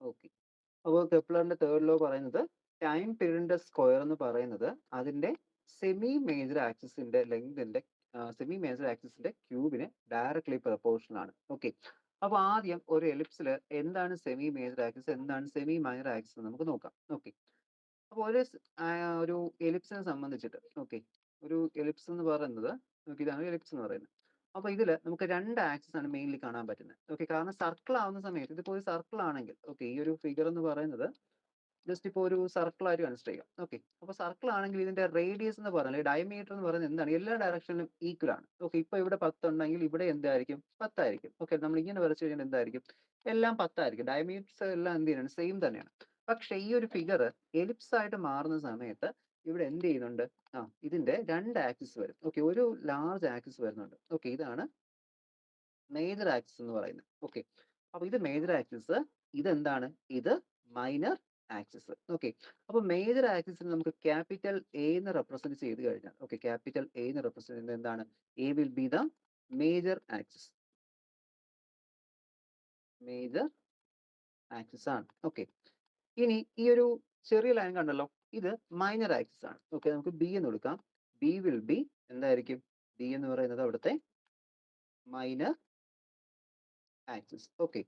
Okay, അപ്പോൾ കെപ്ലറിന്റെ തേർഡ് ലോ പറയുന്നത് ടൈം പീരീഡിന്റെ സ്ക്വയർ എന്ന് പറയുന്നത് അതിന്റെ സെമി മേജർ ആക്സിസിന്റെ ലെങ്തിന്റെ സെമി മേജർ ആക്സിസിന്റെ ക്യൂബിന് ഡയറക്ട്ലി പ്രൊപ്പോർഷണൽ ആണ്. ഓക്കെ, അപ്പോൾ ആദ്യം ഒരു എലിപ്സിൽ എന്താണ് സെമി മേജർ ആക്സിസ്, എന്താണ് സെമി മൈനർ ആക്സിസ് നമുക്ക് നോക്കാം. ഓക്കെ, അപ്പോൾ ഒരു എലിപ്സിനെ സംബന്ധിച്ചിട്ട്, ഓക്കെ, ഒരു എലിപ്സ് എന്ന് പറയുന്നത്, ഓക്കെ, ഇതാണ് എലിപ്സ് എന്ന് പറയുന്നത്. അപ്പോൾ ഇതിൽ നമുക്ക് രണ്ട് ആക്സിസ് ആണ് മെയിൻലി കാണാൻ പറ്റുന്നത്. ഓക്കെ, കാരണം സർക്കിൾ ആവുന്ന സമയത്ത്, ഇതിപ്പോൾ ഒരു സർക്കിൾ ആണെങ്കിൽ, ഓക്കെ, ഈ ഒരു ഫിഗർ എന്ന് പറയുന്നത് ജസ്റ്റ് ഇപ്പോൾ ഒരു സർക്കിൾ ആയിട്ട് കൺസിഡർ ചെയ്യാം. ഓക്കെ, അപ്പോൾ സർക്കിൾ ആണെങ്കിൽ ഇതിന്റെ റേഡിയസ് എന്ന് പറഞ്ഞാൽ ഡയമീറ്റർ എന്ന് പറയുന്നത് എന്താണ്, എല്ലാ ഡയറക്ഷനിലും ഈക്വൽ ആണ്. ഓക്കെ, ഇപ്പോൾ ഇവിടെ 10 ഉണ്ടെങ്കിൽ ഇവിടെ എന്തായിരിക്കും, 10 ആയിരിക്കും. ഓക്കെ, നമ്മൾ ഇങ്ങനെ വരച്ചു കഴിഞ്ഞാൽ എന്തായിരിക്കും, എല്ലാം 10 ആയിരിക്കും. ഡയമീറ്റേഴ്സ് എല്ലാം എന്ത് ചെയ്യുന്നത്, സെയിം തന്നെയാണ്. പക്ഷെ ഈ ഒരു ഫിഗർ എലിപ്സ് ആയിട്ട് മാറുന്ന സമയത്ത് ഇവിടെ എന്ത് ചെയ്യുന്നുണ്ട്, ഇതിന്റെ രണ്ട് ആക്സിസ് വരും. ഓക്കെ, ഒരു ലാർജ് ആക്സിസ് വരുന്നുണ്ട്. ഓക്കെ, ഇതാണ് മേജർ ആക്സിസ് എന്ന് പറയുന്നത്. ഓക്കെ, അപ്പൊ ഇത് മേജർ ആക്സിസ്, ഇതെന്താണ്, ഇത് മൈനർ ആക്സിസ്. ഓക്കെ, അപ്പൊ മേജർ ആക്സിസിന് നമുക്ക് ക്യാപിറ്റൽ എ എന്ന് റെപ്രസെന്റ് ചെയ്ത് കഴിഞ്ഞാൽ, ഓക്കെ, ക്യാപിറ്റൽ എ എന്ന് റെപ്രസെന്റ് ചെയ്യുന്നത് എന്താണ്, a will B the major axis, major axis ആണ്. ഓക്കെ, ഇനി ഈ ഒരു ചെറിയ ലൈൻ കണ്ടല്ലോ, ഇത് മൈനർ ആക്സിസ് ആണ്. ഓക്കെ, നമുക്ക് ബി എന്ന് കൊടുക്കാം. ബി വിൽ ബി എന്തായിരിക്കും, ബി എന്ന് പറയുന്നത് അവിടുത്തെ മൈനർ ആക്സിസ്. ഓക്കെ,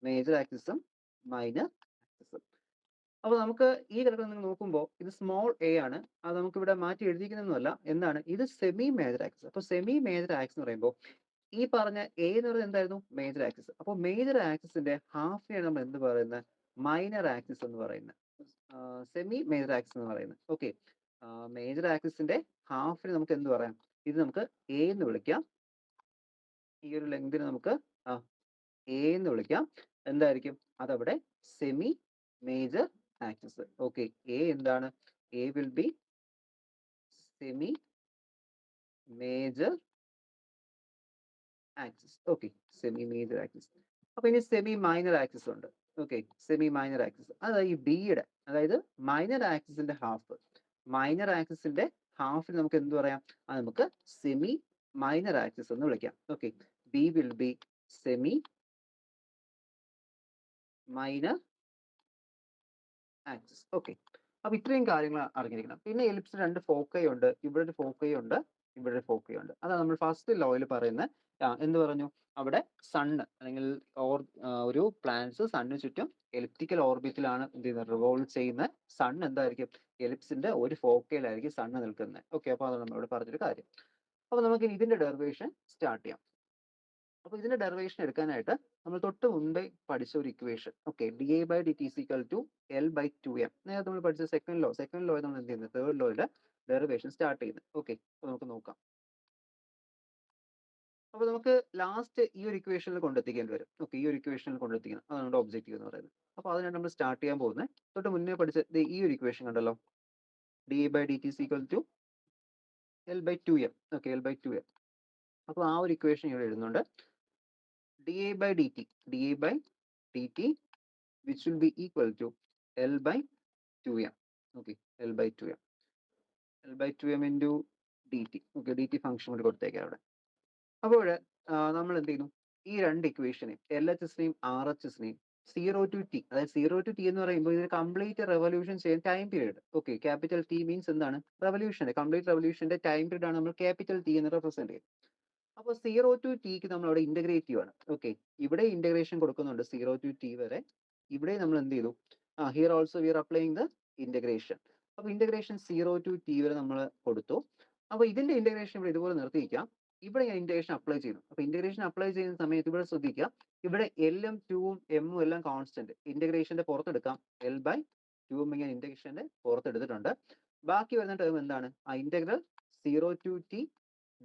മേജർ ആക്സിസും മൈനർ ആക്സിസും. അപ്പൊ നമുക്ക് ഈ ഘടകം നിങ്ങൾ നോക്കുമ്പോൾ ഇത് സ്മോൾ എ ആണ്, അത് നമുക്ക് ഇവിടെ മാറ്റി എഴുതിക്കുന്നൊന്നുമല്ല. എന്താണ് ഇത്, സെമി മേജർ ആക്സിസ്. അപ്പൊ സെമി മേജർ ആക്സിസ് എന്ന് പറയുമ്പോൾ ഈ പറഞ്ഞ എ എന്ന് പറയുന്നത് എന്തായിരുന്നു, മേജർ ആക്സിസ്. അപ്പോൾ മേജർ ആക്സിസിന്റെ ഹാഫിനെയാണ് നമ്മൾ എന്ത് പറയുന്നത്, മൈനർ ആക്സിസ് എന്ന് പറയുന്നത്, സെമി മേജർ ആക്സിസ് എന്ന് പറയുന്നത്. ഓക്കെ, മേജർ ആക്സിസിന്റെ ഹാഫിന് നമുക്ക് എന്ത് പറയാം, ഇത് നമുക്ക് എ എന്ന് വിളിക്കാം. ഈ ഒരു ലെങ്തിന് നമുക്ക് എ എന്ന് വിളിക്കാം. എന്തായിരിക്കും അതവിടെ semi major axis. Okay, a എന്താണ്, a will be semi major axis. Okay, semi major axis. അപ്പൊ ഇനി സെമി മൈനർ ആക്സിസ് ഉണ്ട്. ഓക്കെ, സെമി മൈനർ ആക്സിസ് അതായത് ഈ ബിയുടെ, അതായത് മൈനർ ആക്സിസിന്റെ ഹാഫ്, മൈനർ ആക്സിസിന്റെ ഹാഫിൽ നമുക്ക് എന്ത് പറയാം, അത് നമുക്ക് സെമി മൈനർ ആക്സിസ് എന്ന് വിളിക്കാം. Okay, B will be semi minor axis. Okay, അപ്പൊ ഇത്രയും കാര്യങ്ങൾ അറിഞ്ഞിരിക്കണം. പിന്നെ എലിപ്സിന് രണ്ട് ഫോക്കൈ ഉണ്ട്, ഇവിടെ ഒരു ഫോക്കൈ ഉണ്ട്, ഇവിടെ ഒരു ഫോക്കൈ ഉണ്ട്. അതാണ് നമ്മൾ ഫസ്റ്റ് ലോയിൽ പറയുന്ന എന്ത് പറഞ്ഞു, അവിടെ സണ്ണ് അല്ലെങ്കിൽ ഒരു പ്ലാനറ്റ്സ് സണ്ണിന് ചുറ്റും എലിപ്റ്റിക്കൽ ഓർബിറ്റിലാണ് എന്ത് ചെയ്യുന്നത്, റിവോൾവ് ചെയ്യുന്ന സൺ എന്തായിരിക്കും, എലിപ്സിന്റെ ഒരു ഫോക്കയിലായിരിക്കും സണ്ണ് നിൽക്കുന്നത്. ഓക്കെ, അപ്പൊ അതാണ് നമ്മളിവിടെ പറഞ്ഞൊരു കാര്യം. അപ്പൊ നമുക്ക് ഇതിന്റെ ഡെറിവേഷൻ സ്റ്റാർട്ട് ചെയ്യാം. അപ്പൊ ഇതിന്റെ ഡെറിവേഷൻ എടുക്കാനായിട്ട് നമ്മൾ തൊട്ട് മുൻപേ പഠിച്ച ഒരു equation, okay, D A by D T equal to L by two M, നേരത്തെ നമ്മൾ പഠിച്ച സെക്കൻഡ് ലോ നമ്മൾ എന്ത് ചെയ്യുന്നത്, തേർഡ് ലോയുടെ ഡെറിവേഷൻ സ്റ്റാർട്ട് ചെയ്യുന്നത്. ഓക്കെ, അപ്പൊ നമുക്ക് നോക്കാം. അപ്പൊ നമുക്ക് ലാസ്റ്റ് ഈ ഒരു ഇക്വേഷനിൽ കൊണ്ടെത്തിക്കേണ്ടി വരും. ഓക്കെ, ഈ ഒരു ഇക്വേഷനിൽ കൊണ്ടെത്തിക്കണം, അതാണ് നമ്മുടെ ഒബ്ജക്റ്റീവ് എന്ന് പറയുന്നത്. അപ്പൊ അതിനാണ് നമ്മൾ സ്റ്റാർട്ട് ചെയ്യാൻ പോകുന്നത്. തൊട്ട് മുന്നേ പഠിച്ച ഈ ഒരു ഇക്വേഷൻ കണ്ടല്ലോ, D A by D T equal to L by two M. Okay, L by two M. അപ്പൊ ആ ഒരു ഇക്വേഷൻ ഇവിടെ എഴുതുന്നുണ്ട്, D A by D T, D A by D T which will be equal to L by 2m. Okay, L by 2m. L by 2m into dt. Okay, dt function കൂടി കൊടുത്തേക്കാം അവിടെ. അപ്പോൾ നമ്മൾ എന്ത് ചെയ്യുന്നു, ഈ രണ്ട് ഇക്വേഷനെയും എൽ എച്ച് എസിനെയും ആർ എച്ച് എസിനെയും സീറോ ടു ടി, അതായത് സീറോ ടു ടി എന്ന് പറയുമ്പോൾ ഇതിന് കംപ്ലീറ്റ് റെവല്യൂഷൻ ചെയ്യാൻ time period. Okay, capital T means എന്താണ്, റെവല്യൂഷന്റെ കംപ്ലീറ്റ് റെവല്യൂഷന്റെ ടൈം പീരീഡ് ആണ് നമ്മൾ ക്യാപിറ്റൽ ടി എന്ന് റെപ്രസെന്റ് ചെയ്യുന്നത്. അപ്പോൾ സീറോ ടു ടിക്ക് നമ്മൾ അവിടെ ഇന്റഗ്രേറ്റ് ചെയ്യുവാണ്. ഓക്കെ, ഇവിടെ ഇന്റഗ്രേഷൻ കൊടുക്കുന്നുണ്ട് സീറോ ടു ടി വരെ, ഇവിടെ നമ്മൾ എന്ത് ചെയ്തു, here also we R applying the integration. അപ്പൊ ഇന്റഗ്രേഷൻ സീറോ ടു ടി വരെ നമ്മൾ കൊടുത്തു. അപ്പൊ ഇതിന്റെ ഇന്റഗ്രേഷൻ ഇവിടെ ഇതുപോലെ നിർത്തിയിരിക്കാം. ഇവിടെ ഞാൻ ഇന്റഗ്രേഷൻ അപ്ലൈ ചെയ്യുന്നു. അപ്പൊ ഇന്റഗ്രേഷൻ അപ്ലൈ ചെയ്യുന്ന സമയത്ത് ഇവിടെ ശ്രദ്ധിക്കുക, ഇവിടെ എല്ലും ടുവും എമ്മും എല്ലാം കോൺസ്റ്റന്റ്, ഇന്റഗ്രേഷന്റെ പുറത്തെടുക്കാം. എൽ ബൈ ടു ഞാൻ ഇന്റഗ്രേഷന്റെ പുറത്തെടുത്തിട്ടുണ്ട്. ബാക്കി വരുന്ന ടേം എന്താണ്, ആ integral zero to T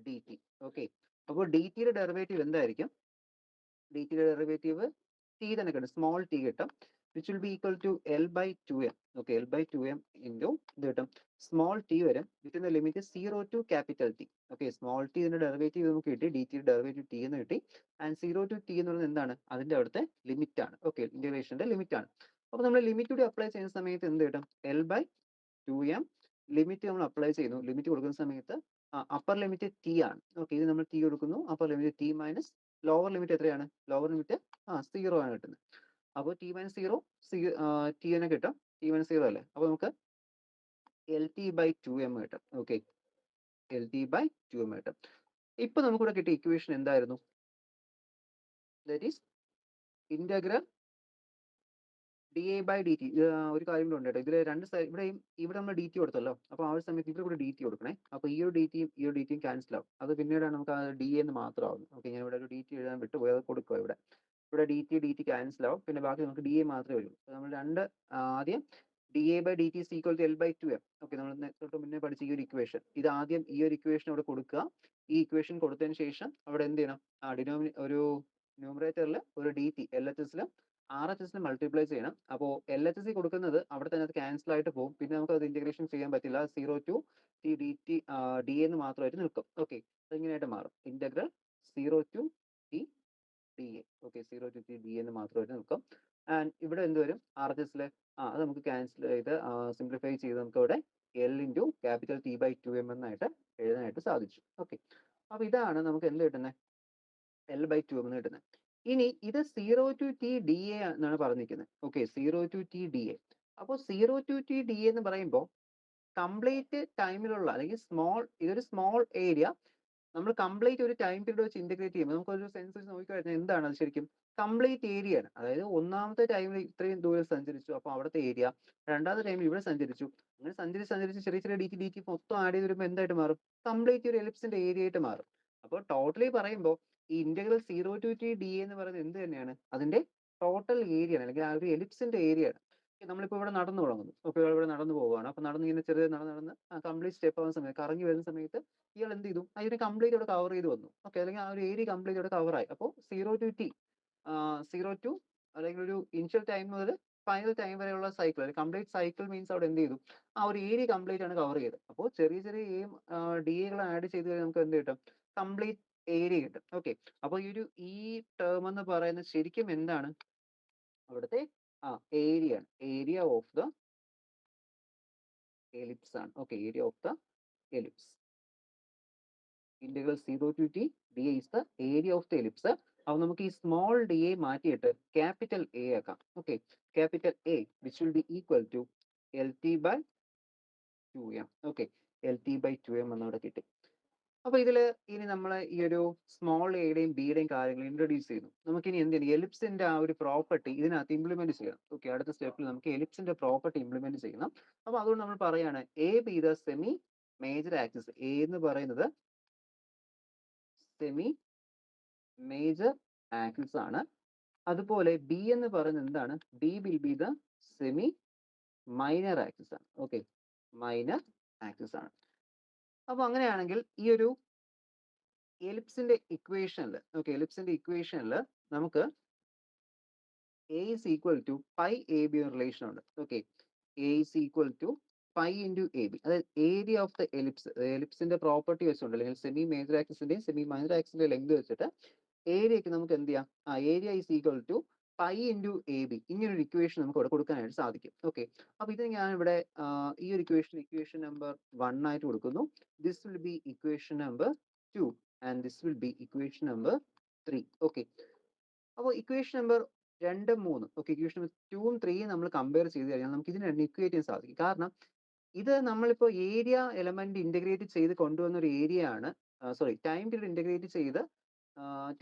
D T. Okay, അപ്പോൾ ഡി ടിയുടെ ഡെറിവേറ്റീവ് എന്തായിരിക്കും, ഡി ടിയുടെ ഡെറിവേറ്റീവ് ടി തന്നെ കിട്ടും, സ്മോൾ ടി കിട്ടും, which will be equal to L by two M. Okay, L by two M into ഇത് കിട്ടും, സ്മോൾ ടി വരും within the limit zero to capital T. Okay, small T ഇതിന്റെ derivative നമുക്ക് കിട്ടി, D ടിയുടെ derivative T എന്ന് കിട്ടി. And zero to T എന്ന് പറയുന്നത് എന്താണ്, അതിന്റെ അവിടുത്തെ ലിമിറ്റ് ആണ്. ഓക്കെ, ഇന്റഗ്രേഷന്റെ ലിമിറ്റ് ആണ്. അപ്പൊ നമ്മൾ ലിമിറ്റ് കൂടി അപ്ലൈ ചെയ്യുന്ന സമയത്ത് എന്ത് കിട്ടും, L by two M limit നമ്മൾ അപ്ലൈ ചെയ്യുന്നു. ലിമിറ്റ് കൊടുക്കുന്ന സമയത്ത് അപ്പർ ലിമിറ്റ് ടി ആണ്. ഓക്കെ, ഇത് നമ്മൾ ടി കൊടുക്കുന്നു, upper limit T minus lower limit എത്രയാണ്, ലോവർ ലിമിറ്റ് സീറോ ആണ് കിട്ടുന്നത്. അപ്പോൾ ടി മൈനസ് സീറോ ടി തന്നെ കിട്ടും, ടി മൈനസ് സീറോ അല്ലേ, അപ്പൊ നമുക്ക് L T by two m കിട്ടും. Okay, L T by two m കിട്ടും. ഇപ്പൊ നമുക്കിവിടെ കിട്ടിയ ഇക്വേഷൻ എന്തായിരുന്നു, that is integral d A by D t. ഒരു കാര്യം കൂടെ ഉണ്ട് കേട്ടോ, ഇതിൽ രണ്ട് സൈഡ്, ഇവിടെ നമ്മൾ ഡി ടി കൊടുത്തല്ലോ, അപ്പോൾ ആ ഒരു സമയത്ത് ഇവിടെ കൂടെ ഡി ടി കൊടുക്കണേ. അപ്പോൾ ഈ ഒരു ഡി ടിയും ഈ ഒരു ഡി ടിയും ക്യാൻസൽ ആവും, അത് പിന്നീടാണ് നമുക്ക് ആ ഡി എന്ന് മാത്രമാവുന്നത്. ഓക്കെ, ഞാൻ ഇവിടെ ഒരു ഡി ടി എഴുതാൻ വിട്ടുപോയി, അത് കൊടുക്കുക ഇവിടെ. ഇവിടെ ഡി ടി ക്യാൻസൽ ആവും, പിന്നെ ബാക്കി നമുക്ക് ഡി എ മാത്രമേ വരൂ. നമ്മൾ ആദ്യം D A by D T is equal to L by two M. Okay, നമ്മൾ തൊട്ട് മുന്നേ പഠിച്ച ഈ ഒരു ഇക്വേഷൻ, ഇത് ആദ്യം ഈ ഒരു ഇക്വേഷൻ അവിടെ കൊടുക്കുക. ഈ ഇക്വേഷൻ കൊടുത്തതിന് ശേഷം അവിടെ എന്ത് ചെയ്യണം, ഒരു ന്യൂമറേറ്ററിൽ ഒരു ഡി ടി, എൽ എച്ച് എസിലും ആർ എച്ച് എസിലും മൾട്ടിപ്ലൈ ചെയ്യണം. അപ്പോൾ എൽ എച്ച് എസ് കൊടുക്കുന്നത് അവിടെ തന്നെ അത് ക്യാൻസൽ ആയിട്ട് പോകും, പിന്നെ നമുക്ക് അത് ഇന്റഗ്രേഷൻ ചെയ്യാൻ പറ്റില്ല, zero to T D T D എന്ന് മാത്രമായിട്ട് നിൽക്കും. ഓക്കെ, അതിങ്ങനെയായിട്ട് മാറും, integral zero to T D A. Okay, 0 to t D എന്ന് മാത്രമായിട്ട് നിൽക്കും. ആൻഡ് ഇവിടെ എന്ത് വരും? ആർ എച്ച് എസിലെ അത് നമുക്ക് ക്യാൻസൽ ചെയ്ത് സിംപ്ലിഫൈ ചെയ്ത് നമുക്ക് ഇവിടെ L into capital T by 2m എന്നായിട്ട് എഴുതാനായിട്ട് സാധിച്ചു. ഓക്കെ, അപ്പൊ ഇതാണ് നമുക്ക് എന്ത് കിട്ടുന്നത്? എൽ ബൈ 2 എന്ന് കിട്ടുന്നത്. ഇനി ഇത് 0 to t ഡി എ എന്നാണ് പറഞ്ഞിരിക്കുന്നത്. Okay, 0 to t D A. അപ്പോൾ 0 to t ഡി എന്ന് പറയുമ്പോൾ കംപ്ലീറ്റ് ടൈമിലുള്ള അല്ലെങ്കിൽ ഇതൊരു സ്മോൾ ഏരിയ നമ്മൾ കംപ്ലീറ്റ് ഒരു ടൈം പീരീഡ് വെച്ച് ഇന്റഗ്രേറ്റ് ചെയ്യുമ്പോൾ നമുക്കൊരു സെൻസ് വെച്ച് നോക്കിക്കഴിഞ്ഞാൽ എന്താണ് അത് ശരിക്കും? കംപ്ലീറ്റ് ഏരിയ ആണ്. അതായത് ഒന്നാമത്തെ ടൈമിൽ ഇത്രയും ദൂരം സഞ്ചരിച്ചു, അപ്പോൾ അവിടുത്തെ ഏരിയ. രണ്ടാമത്തെ ടൈമിൽ ഇവിടെ സഞ്ചരിച്ചു, അങ്ങനെ സഞ്ചരിച്ച് ചെറിയ ചെറിയ ഡി ടി മൊത്തം ആഡ് ചെയ്ത് വരുമ്പോൾ എന്തായിട്ട് മാറും? കംപ്ലീറ്റ് ഒരു എലിപ്സിന്റെ ഏരിയ ആയിട്ട് മാറും. അപ്പോൾ ടോട്ടലി പറയുമ്പോൾ ഈ ഇന്റഗ്രൽ 0 to t ഡി എന്ന് പറയുന്നത് എന്ത് തന്നെയാണ്? അതിന്റെ ടോട്ടൽ ഏരിയ ആണ്, അല്ലെങ്കിൽ ആ ഒരു എലിപ്സിന്റെ ഏരിയ ആണ്. നമ്മളിപ്പോൾ ഇവിടെ നടന്നു തുടങ്ങുന്നു. ഓക്കെ, ഇവിടെ നടന്നു പോവുകയാണ്. അപ്പൊ നടന്ന് ഇങ്ങനെ ചെറിയ നടന്ന് കംപ്ലീറ്റ് സ്റ്റെപ്പ് ആവുന്ന സമയത്ത്, കറങ്ങി വരുന്ന സമയത്ത് ഇയാൾ എന്ത് ചെയ്തു? അതിന് കംപ്ലീറ്റ് ഇവിടെ കവർ ചെയ്ത് വന്നു. ഓക്കെ, അല്ലെങ്കിൽ ആ ഒരു ഏരിയ കംപ്ലീറ്റ് ഇവിടെ കവർ ആയി. അപ്പോൾ 0 to t 0 to അല്ലെങ്കിൽ ഒരു ഇനിഷ്യൽ ടൈം മുതൽ ഫൈനൽ ടൈം വരെയുള്ള സൈക്കിൾ, അല്ലെങ്കിൽ കംപ്ലീറ്റ് സൈക്കിൾ മീൻസ് അവിടെ എന്ത് ചെയ്തു? ആ ഒരു ഏരിയ കംപ്ലീറ്റ് ആണ് കവർ ചെയ്തത്. അപ്പോൾ ചെറിയ ചെറിയ ഡി എകൾ ആഡ് ചെയ്ത് കഴിഞ്ഞാൽ നമുക്ക് എന്ത് കിട്ടും? കംപ്ലീറ്റ് ഏരിയ കിട്ടും. ഓക്കെ, അപ്പോൾ ഈ ടേം എന്ന് പറയുന്നത് ശരിക്കും എന്താണ്? അവിടുത്തെ ഏരിയ ആണ്, ഏരിയ ഓഫ് ദ എലിപ്സ് ആണ്. Okay, area of the ellipse. Integral 0 to t D A is the area of the ellipse. അപ്പോൾ നമുക്ക് ഈ സ്മോൾ ഡി എ മാറ്റിയിട്ട് ക്യാപിറ്റൽ എ ആക്കാം. Okay, capital A which will be equal to L T by 2m. Okay, L T by 2m എന്നവിടെ കിട്ടി. അപ്പൊ ഇതില് ഇനി നമ്മൾ ഈ ഒരു സ്മോൾ എയുടെയും ബിയുടെയും കാര്യങ്ങൾ ഇൻട്രൊഡ്യൂസ് ചെയ്യുന്നു. നമുക്ക് ഇനി എന്ത് ചെയ്യണം? എലിപ്സിന്റെ ആ ഒരു പ്രോപ്പർട്ടി ഇതിനകത്ത് ഇംപ്ലിമെന്റ് ചെയ്യണം. ഓക്കെ, അടുത്ത സ്റ്റെപ്പിൽ നമുക്ക് എലിപ്സിന്റെ പ്രോപ്പർട്ടി ഇംപ്ലിമെന്റ് ചെയ്യണം. അപ്പൊ അതുകൊണ്ട് നമ്മൾ പറയാണ് A B the semi major axis. A എന്ന് പറയുന്നത് സെമി മേജർ ആക്സിസ് ആണ്. അതുപോലെ ബി എന്ന് പറയുന്നത് എന്താണ്? B will be the semi minor axis ആണ്. ഓക്കെ, മൈനർ ആക്സിസ് ആണ്. അപ്പൊ അങ്ങനെയാണെങ്കിൽ ഈ ഒരു എലിപ്സിന്റെ ഇക്വേഷനിൽ, ഓക്കെ, എലിപ്സിന്റെ ഇക്വേഷനിൽ നമുക്ക് A is equal to pi a b relation ഉണ്ട്. Okay, A is equal to pi into A b. അതായത് ഏരിയ ഓഫ് ദ എലിപ്സ്, എലിപ്സിന്റെ പ്രോപ്പർട്ടി വെച്ചുകൊണ്ട്, അല്ലെങ്കിൽ സെമി മേജർ ആക്സിന്റെയും സെമി മൈനർ ആക്സിന്റെ ലെങ്ത് വെച്ചിട്ട് ഏരിയക്ക് നമുക്ക് എന്ത് ചെയ്യാം? Area is equal to pi into A b. ഇങ്ങനൊരു ഇക്വേഷൻ നമുക്ക് ഇവിടെ കൊടുക്കാനായിട്ട് സാധിക്കും. ഓക്കെ, അപ്പൊ ഇത് ഞാൻ ഇവിടെ ഈ ഒരു ഇക്വേഷൻ നമ്പർ 1 ആയിട്ട് കൊടുക്കുന്നു. This will be equation number 2 and this will be equation number 3. Okay, അപ്പോൾ equation number 2, 3, okay, equation number 2ഉം 3യും നമ്മൾ കമ്പയർ ചെയ്ത് കഴിഞ്ഞാൽ നമുക്ക് ഇതിനെ ഇക്വേറ്റ് ചെയ്യാൻ സാധിക്കും. കാരണം ഇത് നമ്മളിപ്പോൾ ഏരിയ എലമെന്റ് ഇന്റഗ്രേറ്റ് ചെയ്ത് കൊണ്ടുവന്ന ഒരു ഏരിയ ആണ്. സോറി, ടൈം പീരീഡ് ഇന്റഗ്രേറ്റ് ചെയ്ത്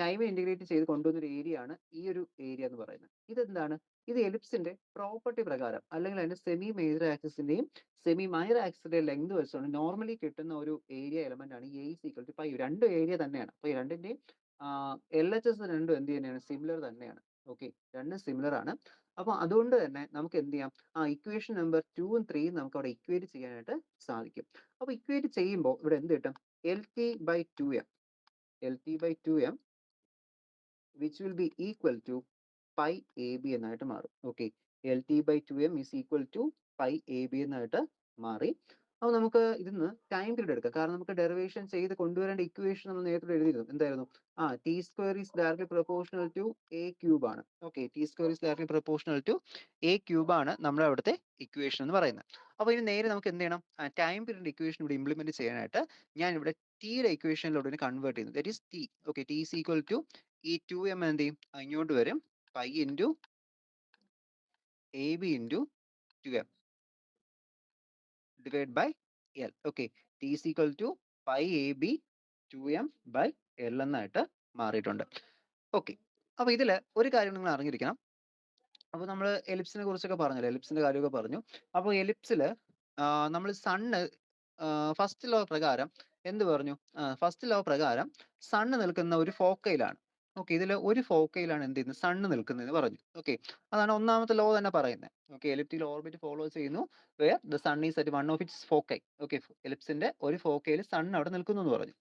ടൈമിൽ ഇന്റഗ്രേറ്റ് ചെയ്ത് കൊണ്ടുവന്ന ഒരു ഏരിയ ആണ് ഈ ഒരു ഏരിയ എന്ന് പറയുന്നത്. ഇതെന്താണ്? ഇത് എലിപ്സിന്റെ പ്രോപ്പർട്ടി പ്രകാരം, അല്ലെങ്കിൽ അതിന്റെ സെമി മേജർ ആക്സിന്റെയും സെമി മൈനർ ആക്സിന്റെയും ലെങ്ത് വെച്ചുകൊണ്ട് നോർമലി കിട്ടുന്ന ഒരു ഏരിയ എലമെന്റ് ആണ്. A is equal to pi. രണ്ട് ഏരിയ തന്നെയാണ്. അപ്പൊ ഈ രണ്ടിന്റെയും എൽ എച്ച് എസ് രണ്ടും എന്ത് തന്നെയാണ്? സിമിലർ തന്നെയാണ്. ഓക്കെ, രണ്ടും സിമിലർ ആണ്. അപ്പൊ അതുകൊണ്ട് തന്നെ നമുക്ക് എന്ത് ചെയ്യാം? ഇക്വേഷൻ നമ്പർ 2ഉം 3യും നമുക്ക് അവിടെ ഇക്വേറ്റ് ചെയ്യാനായിട്ട് സാധിക്കും. അപ്പൊ ഇക്വേറ്റ് ചെയ്യുമ്പോൾ ഇവിടെ എന്ത് കിട്ടും? L T by 2m, L T by 2m which will be equal to pi a b എന്നായിട്ട് മാറും. Okay, L T by 2m is equal to pi a b എന്നായിട്ട് മാറി. അപ്പോൾ നമുക്ക് ഇതിന്ന് ടൈം പീരീഡ് എടുക്കാം. കാരണം നമുക്ക് ഡെറിവേഷൻ ചെയ്ത് കൊണ്ടുവരേണ്ട ഇക്വേഷൻ നമ്മൾ നേരത്തെ എഴുതിയിരുന്നു. എന്തായിരുന്നു? T square is directly proportional to a cube ആണ്. Okay, T square is directly proportional to a cube ആണ് നമ്മുടെ അവിടുത്തെ ഇക്വേഷൻ എന്ന് പറയുന്നത്. അപ്പോൾ ഇനി നേരെ നമുക്ക് എന്ത് ചെയ്യണം? ടൈം പീരീഡ് ഇക്വേഷൻ ഇവിടെ ഇംപ്ലിമെന്റ് ചെയ്യാനായിട്ട് ഞാൻ ഇവിടെ ടിയുടെ ഇക്വേഷനിലോട്ട് കൺവേർട്ട് ചെയ്യുന്നു. That is T. Okay, T is equal to ഈ 2m എന്ത് ചെയ്യും? ഇങ്ങോട്ട് വരും, pi into A B into 2m divided by L. Okay, T is equal to pi AB 2m by L എന്നായിട്ട് മാറിയിട്ടുണ്ട്. ഓക്കെ, അപ്പൊ ഇതില് ഒരു കാര്യം നിങ്ങൾ അറിഞ്ഞിരിക്കണം. അപ്പൊ നമ്മൾ എലിപ്സിനെ കുറിച്ചൊക്കെ പറഞ്ഞല്ലോ, എലിപ്സിന്റെ കാര്യമൊക്കെ പറഞ്ഞു. അപ്പോൾ എലിപ്സില് നമ്മൾ സണ്ണ് ഫസ്റ്റ് ലോ പ്രകാരം എന്ത് പറഞ്ഞു? ഫസ്റ്റ് ലോ പ്രകാരം സണ്ണ് നിൽക്കുന്ന ഒരു ഫോക്കയിലാണ്. ഓക്കെ, ഇതിൽ ഒരു ഫോക്കയിലാണ് എന്ത് ചെയ്യുന്നത്? സണ്ണ് നിൽക്കുന്നതെന്ന് പറഞ്ഞു. ഓക്കെ, അതാണ് ഒന്നാമത്തെ ലോ തന്നെ പറയുന്നത്. ഓക്കെ, എലിപ്റ്റിക്കൽ ഓർബിറ്റ് ഫോളോ ചെയ്യുന്നു where the sun is at one of its foci. Okay, എലിപ്സിന്റെ ഒരു ഫോക്കയിൽ സൺ അവിടെ നിൽക്കുന്നു എന്ന് പറഞ്ഞു.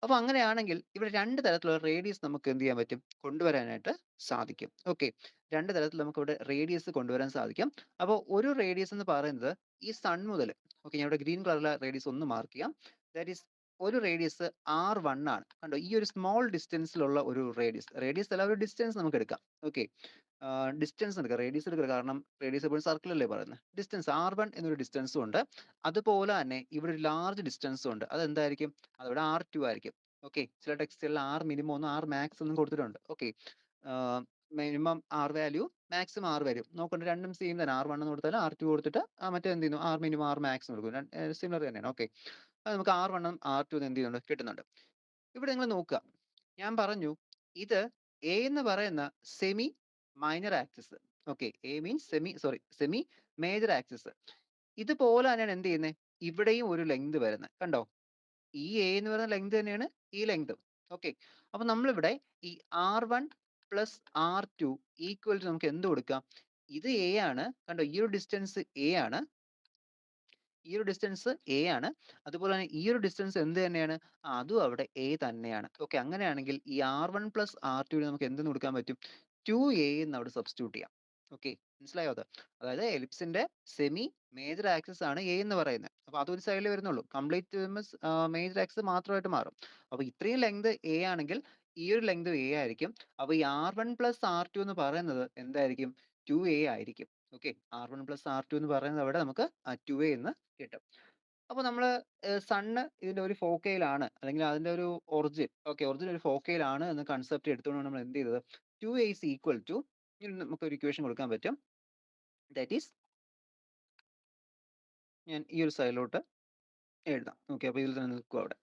അപ്പൊ അങ്ങനെയാണെങ്കിൽ ഇവിടെ രണ്ട് തരത്തിലുള്ള റേഡിയസ് നമുക്ക് എന്ത് ചെയ്യാൻ പറ്റും? കൊണ്ടുവരാനായിട്ട് സാധിക്കും. ഓക്കെ, രണ്ട് തരത്തിൽ നമുക്ക് ഇവിടെ റേഡിയസ് കൊണ്ടുവരാൻ സാധിക്കും. അപ്പോൾ ഒരു റേഡിയസ് എന്ന് പറയുന്നത് ഈ സൺ മുതൽ, ഓക്കെ, ഞാൻ ഇവിടെ ഗ്രീൻ കളറിലെ റേഡിയസ് ഒന്ന് മാർക്ക് ചെയ്യാം. ദാറ്റ് ഈസ് ഒരു റേഡിയസ് R1 ആണ്. കണ്ടോ? ഈ ഒരു സ്മോൾ ഡിസ്റ്റൻസിലുള്ള ഒരു റേഡിയസ് അല്ല, ഒരു ഡിസ്റ്റൻസ് നമുക്ക് എടുക്കാം. ഓക്കെ. ഡിസ്റ്റൻസ് എടുക്കാം, റേഡിയസ് എടുക്കുക. കാരണം റേഡിയസ് എപ്പോഴും സർക്കിൾ അല്ലേ പറയുന്നത്. ഡിസ്റ്റൻസ് R1 എന്നൊരു ഡിസ്റ്റൻസും ഉണ്ട്. അതുപോലെ തന്നെ ഇവിടെ ഒരു ലാർജ് ഡിസ്റ്റൻസും ഉണ്ട്. അതെന്തായിരിക്കും? അതവിടെ R2 ആയിരിക്കും. ഓക്കെ. ചില ടെക്സ്റ്റുകളിൽ R മിനിമം ഒന്നും R മാക്സ് ഒന്നും കൊടുത്തിട്ടുണ്ട്. Okay. Minimum R value, maximum R value നോക്കണ്ട, രണ്ടും സെയിം തന്നെ. R1 എന്ന് കൊടുത്താൽ R2 കൊടുത്തിട്ട് മറ്റേ എന്ത് ചെയ്യുന്നു, R മിനിമം R മാക്സിമം കൊടുക്കും. സിമിലർ തന്നെയാണ്. ഓക്കെ. അത് നമുക്ക് R1 R2 എന്ത് ചെയ്യുന്നുണ്ട്, കിട്ടുന്നുണ്ട്. ഇവിടെ നിങ്ങൾ നോക്കുക, ഞാൻ പറഞ്ഞു ഇത് എ എന്ന് പറയുന്ന semi minor axis. Okay. A means semi major axis. ഇതുപോലെ തന്നെയാണ് എന്ത് ചെയ്യുന്നത്, ഇവിടെയും ഒരു ലെങ്ത് വരുന്നത്. കണ്ടോ? ഈ എ എന്ന് പറയുന്ന ലെങ്ത് തന്നെയാണ് ഈ ലെങ്ത്. ഓക്കെ. അപ്പൊ നമ്മളിവിടെ ഈ R1 plus R2 equal to നമുക്ക് എന്ത് കൊടുക്കാം? ഇത് എ ആണ്. കണ്ടോ? ഈ ഒരു ഡിസ്റ്റൻസ് എ ആണ്. ഈ ഒരു ഡിസ്റ്റൻസ് എ ആണ്. അതുപോലെ തന്നെ ഈ ഒരു ഡിസ്റ്റൻസ് എന്ത് തന്നെയാണ്? അതും അവിടെ എ തന്നെയാണ്. ഓക്കെ. അങ്ങനെയാണെങ്കിൽ ഈ R1 പ്ലസ് R2 നമുക്ക് എന്തെന്ന് കൊടുക്കാൻ പറ്റും? 2a എന്ന് അവിടെ സബ്സ്റ്റിറ്റ്യൂട്ട് ചെയ്യാം. ഓക്കെ. മനസ്സിലായോ അത്? അതായത് എലിപ്സിന്റെ സെമി മേജർ ആക്സിസ് ആണ് എ എന്ന് പറയുന്നത്. അപ്പൊ അതൊരു സൈഡിൽ വരുന്നുള്ളൂ. കംപ്ലീറ്റ് മേജർ ആക്സിസ് മാത്രമായിട്ട് മാറും. അപ്പൊ ഇത്രയും ലെങ്ത് എ ആണെങ്കിൽ ഈ ഒരു ലെങ്ത് എ ആയിരിക്കും. അപ്പൊ ഈ R1 പ്ലസ് R2 എന്ന് പറയുന്നത് എന്തായിരിക്കും? 2a ആയിരിക്കും. ഓക്കെ. R1 പ്ലസ് R2 എന്ന് പറയുന്നത് അവിടെ നമുക്ക് 2a എന്ന് കിട്ടും. അപ്പൊ നമ്മള് സണ്ണ് ഇതിന്റെ ഒരു ഫോക്കയിലാണ്, അല്ലെങ്കിൽ അതിന്റെ ഒരു ഒറിജിൻ ഒരു ഫോക്കയിലാണ് എന്ന കൺസെപ്റ്റ് എടുത്തുകൊണ്ട് നമ്മൾ എന്ത് ചെയ്തത്, 2a is equal to, നമുക്ക് ഒരു ഇക്വേഷൻ കൊടുക്കാൻ പറ്റും. ദാറ്റ് ഈസ്, ഞാൻ ഈ ഒരു സൈഡിലോട്ട് എഴുതാം. ഓക്കെ. അപ്പൊ ഇതിൽ തന്നെ നിൽക്കും അവിടെ.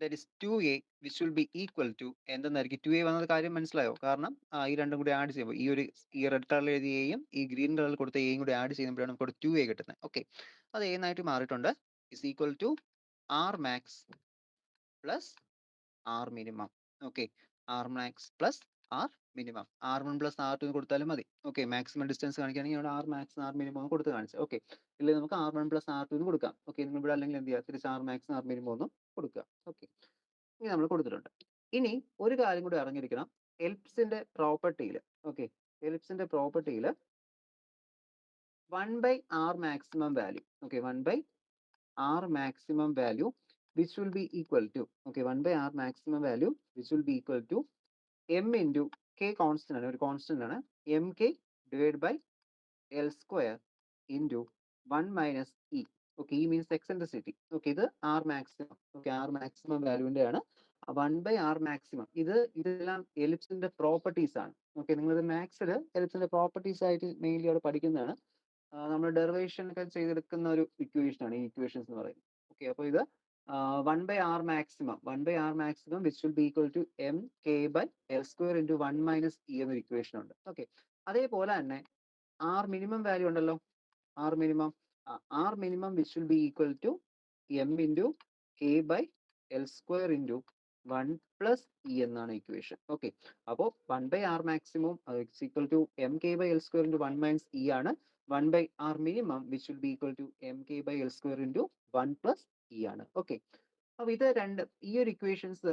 That is 2a which will be equal to എന്തെന്നായിരിക്കും? 2a വന്നത് കാര്യം മനസ്സിലായോ? കാരണം ഈ രണ്ടും കൂടി ആഡ് ചെയ്യുമ്പോൾ ഈ റെഡ് കളറിൽ എഴുതിയ എയും ഈ ഗ്രീൻ കളറിൽ കൊടുത്ത എയും കൂടി ആഡ് ചെയ്യുമ്പോഴാണ് നമുക്ക് 2a കിട്ടുന്നത്. ഓക്കെ. അത് a എന്നായിട്ട് മാറിയിട്ടുണ്ട്. Is equal to R max plus R minimum. Okay. R max plus R minimum. R1 plus R2 കൊടുത്താലും മതി. ഓക്കെ. മാക്സിമം ഡിസ്റ്റൻസ് കാണിക്കുകയാണെങ്കിൽ ഇവിടെ R മാക്സ് R മിനിമം കൊടുത്ത് കാണിച്ചു. ഓക്കെ. ഇല്ലെങ്കിൽ നമുക്ക് R1 പ്ലസ് R2 എന്ന് കൊടുക്കാം. ഓക്കെ. നിങ്ങൾ ഇവിടെ അല്ലെങ്കിൽ എന്ത് ചെയ്യുക, തിരിച്ച് R മാക്സ് R മിനിമം ഒന്നും കൊടുക്കുക. ഓക്കെ. ഇനി നമ്മൾ കൊടുത്തിട്ടുണ്ട്. ഇനി ഒരു കാര്യം കൂടി അറിഞ്ഞിരിക്കണം. എലിപ്സിന്റെ പ്രോപ്പർട്ടിയിൽ, okay, എലിപ്സിന്റെ പ്രോപ്പർട്ടിയിൽ 1 by R maximum value, okay, 1 by R maximum value which will be equal to, okay, 1 by R maximum value which will be equal to m into k constant ആണ്, ഒരു കോൺസ്റ്റന്റ് ആണ്, mk divided by L square into 1 minus E. Okay. E means eccentricity. Okay. ഇത് R maximum. Okay. R maximum വാല്യൂവിന്റെ ആണ്. 1 by R maximum. ഇതെല്ലാം എലിപ്സിന്റെ properties ആണ്. Okay. നിങ്ങളിത് മാത്സിൽ എലിപ്സിന്റെ properties ആയിട്ട് mainly അവിടെ പഠിക്കുന്നതാണ്. നമ്മൾ ഡെറിവേഷൻ ഒക്കെ ചെയ്തെടുക്കുന്ന ഒരു ഇക്വേഷൻ ആണ് ഈ ഇക്വേഷൻസ് എന്ന് പറയുന്നത്. ഓക്കെ. അപ്പോൾ ഇത് 1 by R maximum which will be equal to mk by L square into 1 minus E എന്നൊരു ഇക്വേഷൻ ഉണ്ട്. ഓക്കെ. അതേപോലെ തന്നെ R മിനിമം വാല്യൂ ഉണ്ടല്ലോ, R minimum which will be equal to m into k by L square into 1 plus E എന്നാണ് equation. Okay. അപ്പോൾ 1 by R maximum is equal to mk by L square into 1 minus E ആണ്. 1 by R minimum which will be equal to mk by L square into 1 plus E ആണ്. Okay. അപ്പൊ ഇത് ഈ ഒരു equations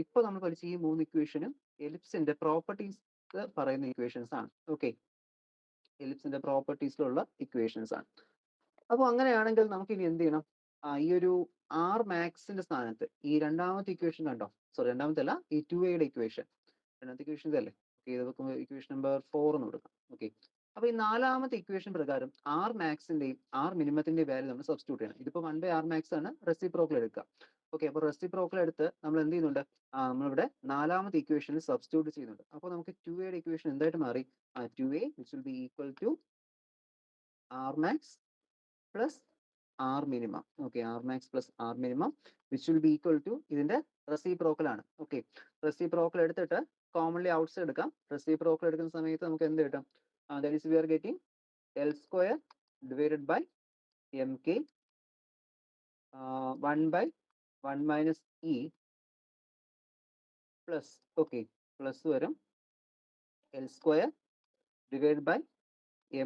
ഇപ്പൊ നമ്മൾ പഠിച്ച ഈ 3 ഇക്വേഷനും എലിപ്സിന്റെ പ്രോപ്പർട്ടീസ് പറയുന്ന ഇക്വേഷൻസ് ആണ്. ഓക്കെ. എലിപ്സിന്റെ പ്രോപ്പർട്ടീസിലുള്ള ഇക്വേഷൻസ് ആണ്. അപ്പോൾ അങ്ങനെയാണെങ്കിൽ നമുക്ക് ഇനി എന്ത് ചെയ്യണം, ഈ ഒരു R മാക്സിന്റെ സ്ഥാനത്ത് ഈ രണ്ടാമത്തെ ഇക്വേഷൻ കണ്ടോ, രണ്ടാമത്തെ അല്ല, ഈ 2a ഇക്വേഷൻ, രണ്ടാമത്തെ ഇക്വേഷൻ ഇതല്ലേ. ഓക്കെ. ഇത് വെക്കുമ്പോൾ ഇക്വേഷൻ നമ്പർ 4 എന്ന് കൊടുക്കാം. ഓക്കെ. അപ്പൊ ഈ നാലാമത്തെ ഇക്വേഷൻ പ്രകാരം R മാക്സിന്റെയും R മിനിമത്തിന്റെയും വാല്യൂ നമ്മൾ സബ്സ്റ്റിറ്റ്യൂട്ട് ചെയ്യണം. ഇതിപ്പോ 1 by R മാക്സ് ആണ്, റെസിപ്രോക്കൽ എടുക്കുക. ഓക്കെ. അപ്പൊ റെസിപ്രോക്കൽ എടുത്ത് നമ്മൾ എന്ത് ചെയ്യുന്നുണ്ട്, നമ്മളിവിടെ നാലാമത്തെ ഇക്വേഷനിൽ സബ്സ്റ്റിറ്റ്യൂട്ട് ചെയ്യുന്നുണ്ട്. അപ്പോൾ നമുക്ക് 2a ഇക്വേഷൻ എന്തായിട്ട് മാറി, 2a which will be equal to R max plus R minimum. Okay. R max plus R minimum which will be equal to ഇതിന്റെ റെസിപ്രോക്കൽ ആണ്. ഓക്കെ. റെസിപ്രോക്കൽ എടുത്തിട്ട് കോമൺലി ഔട്ട്സൈഡ് എടുക്കാം. റെസിപ്രോക്കൽ എടുക്കുന്ന സമയത്ത് നമുക്ക് എന്ത് കിട്ടും, that is we are getting L square divided by mk 1 by 1 minus E plus, okay, plus വരും L square divided by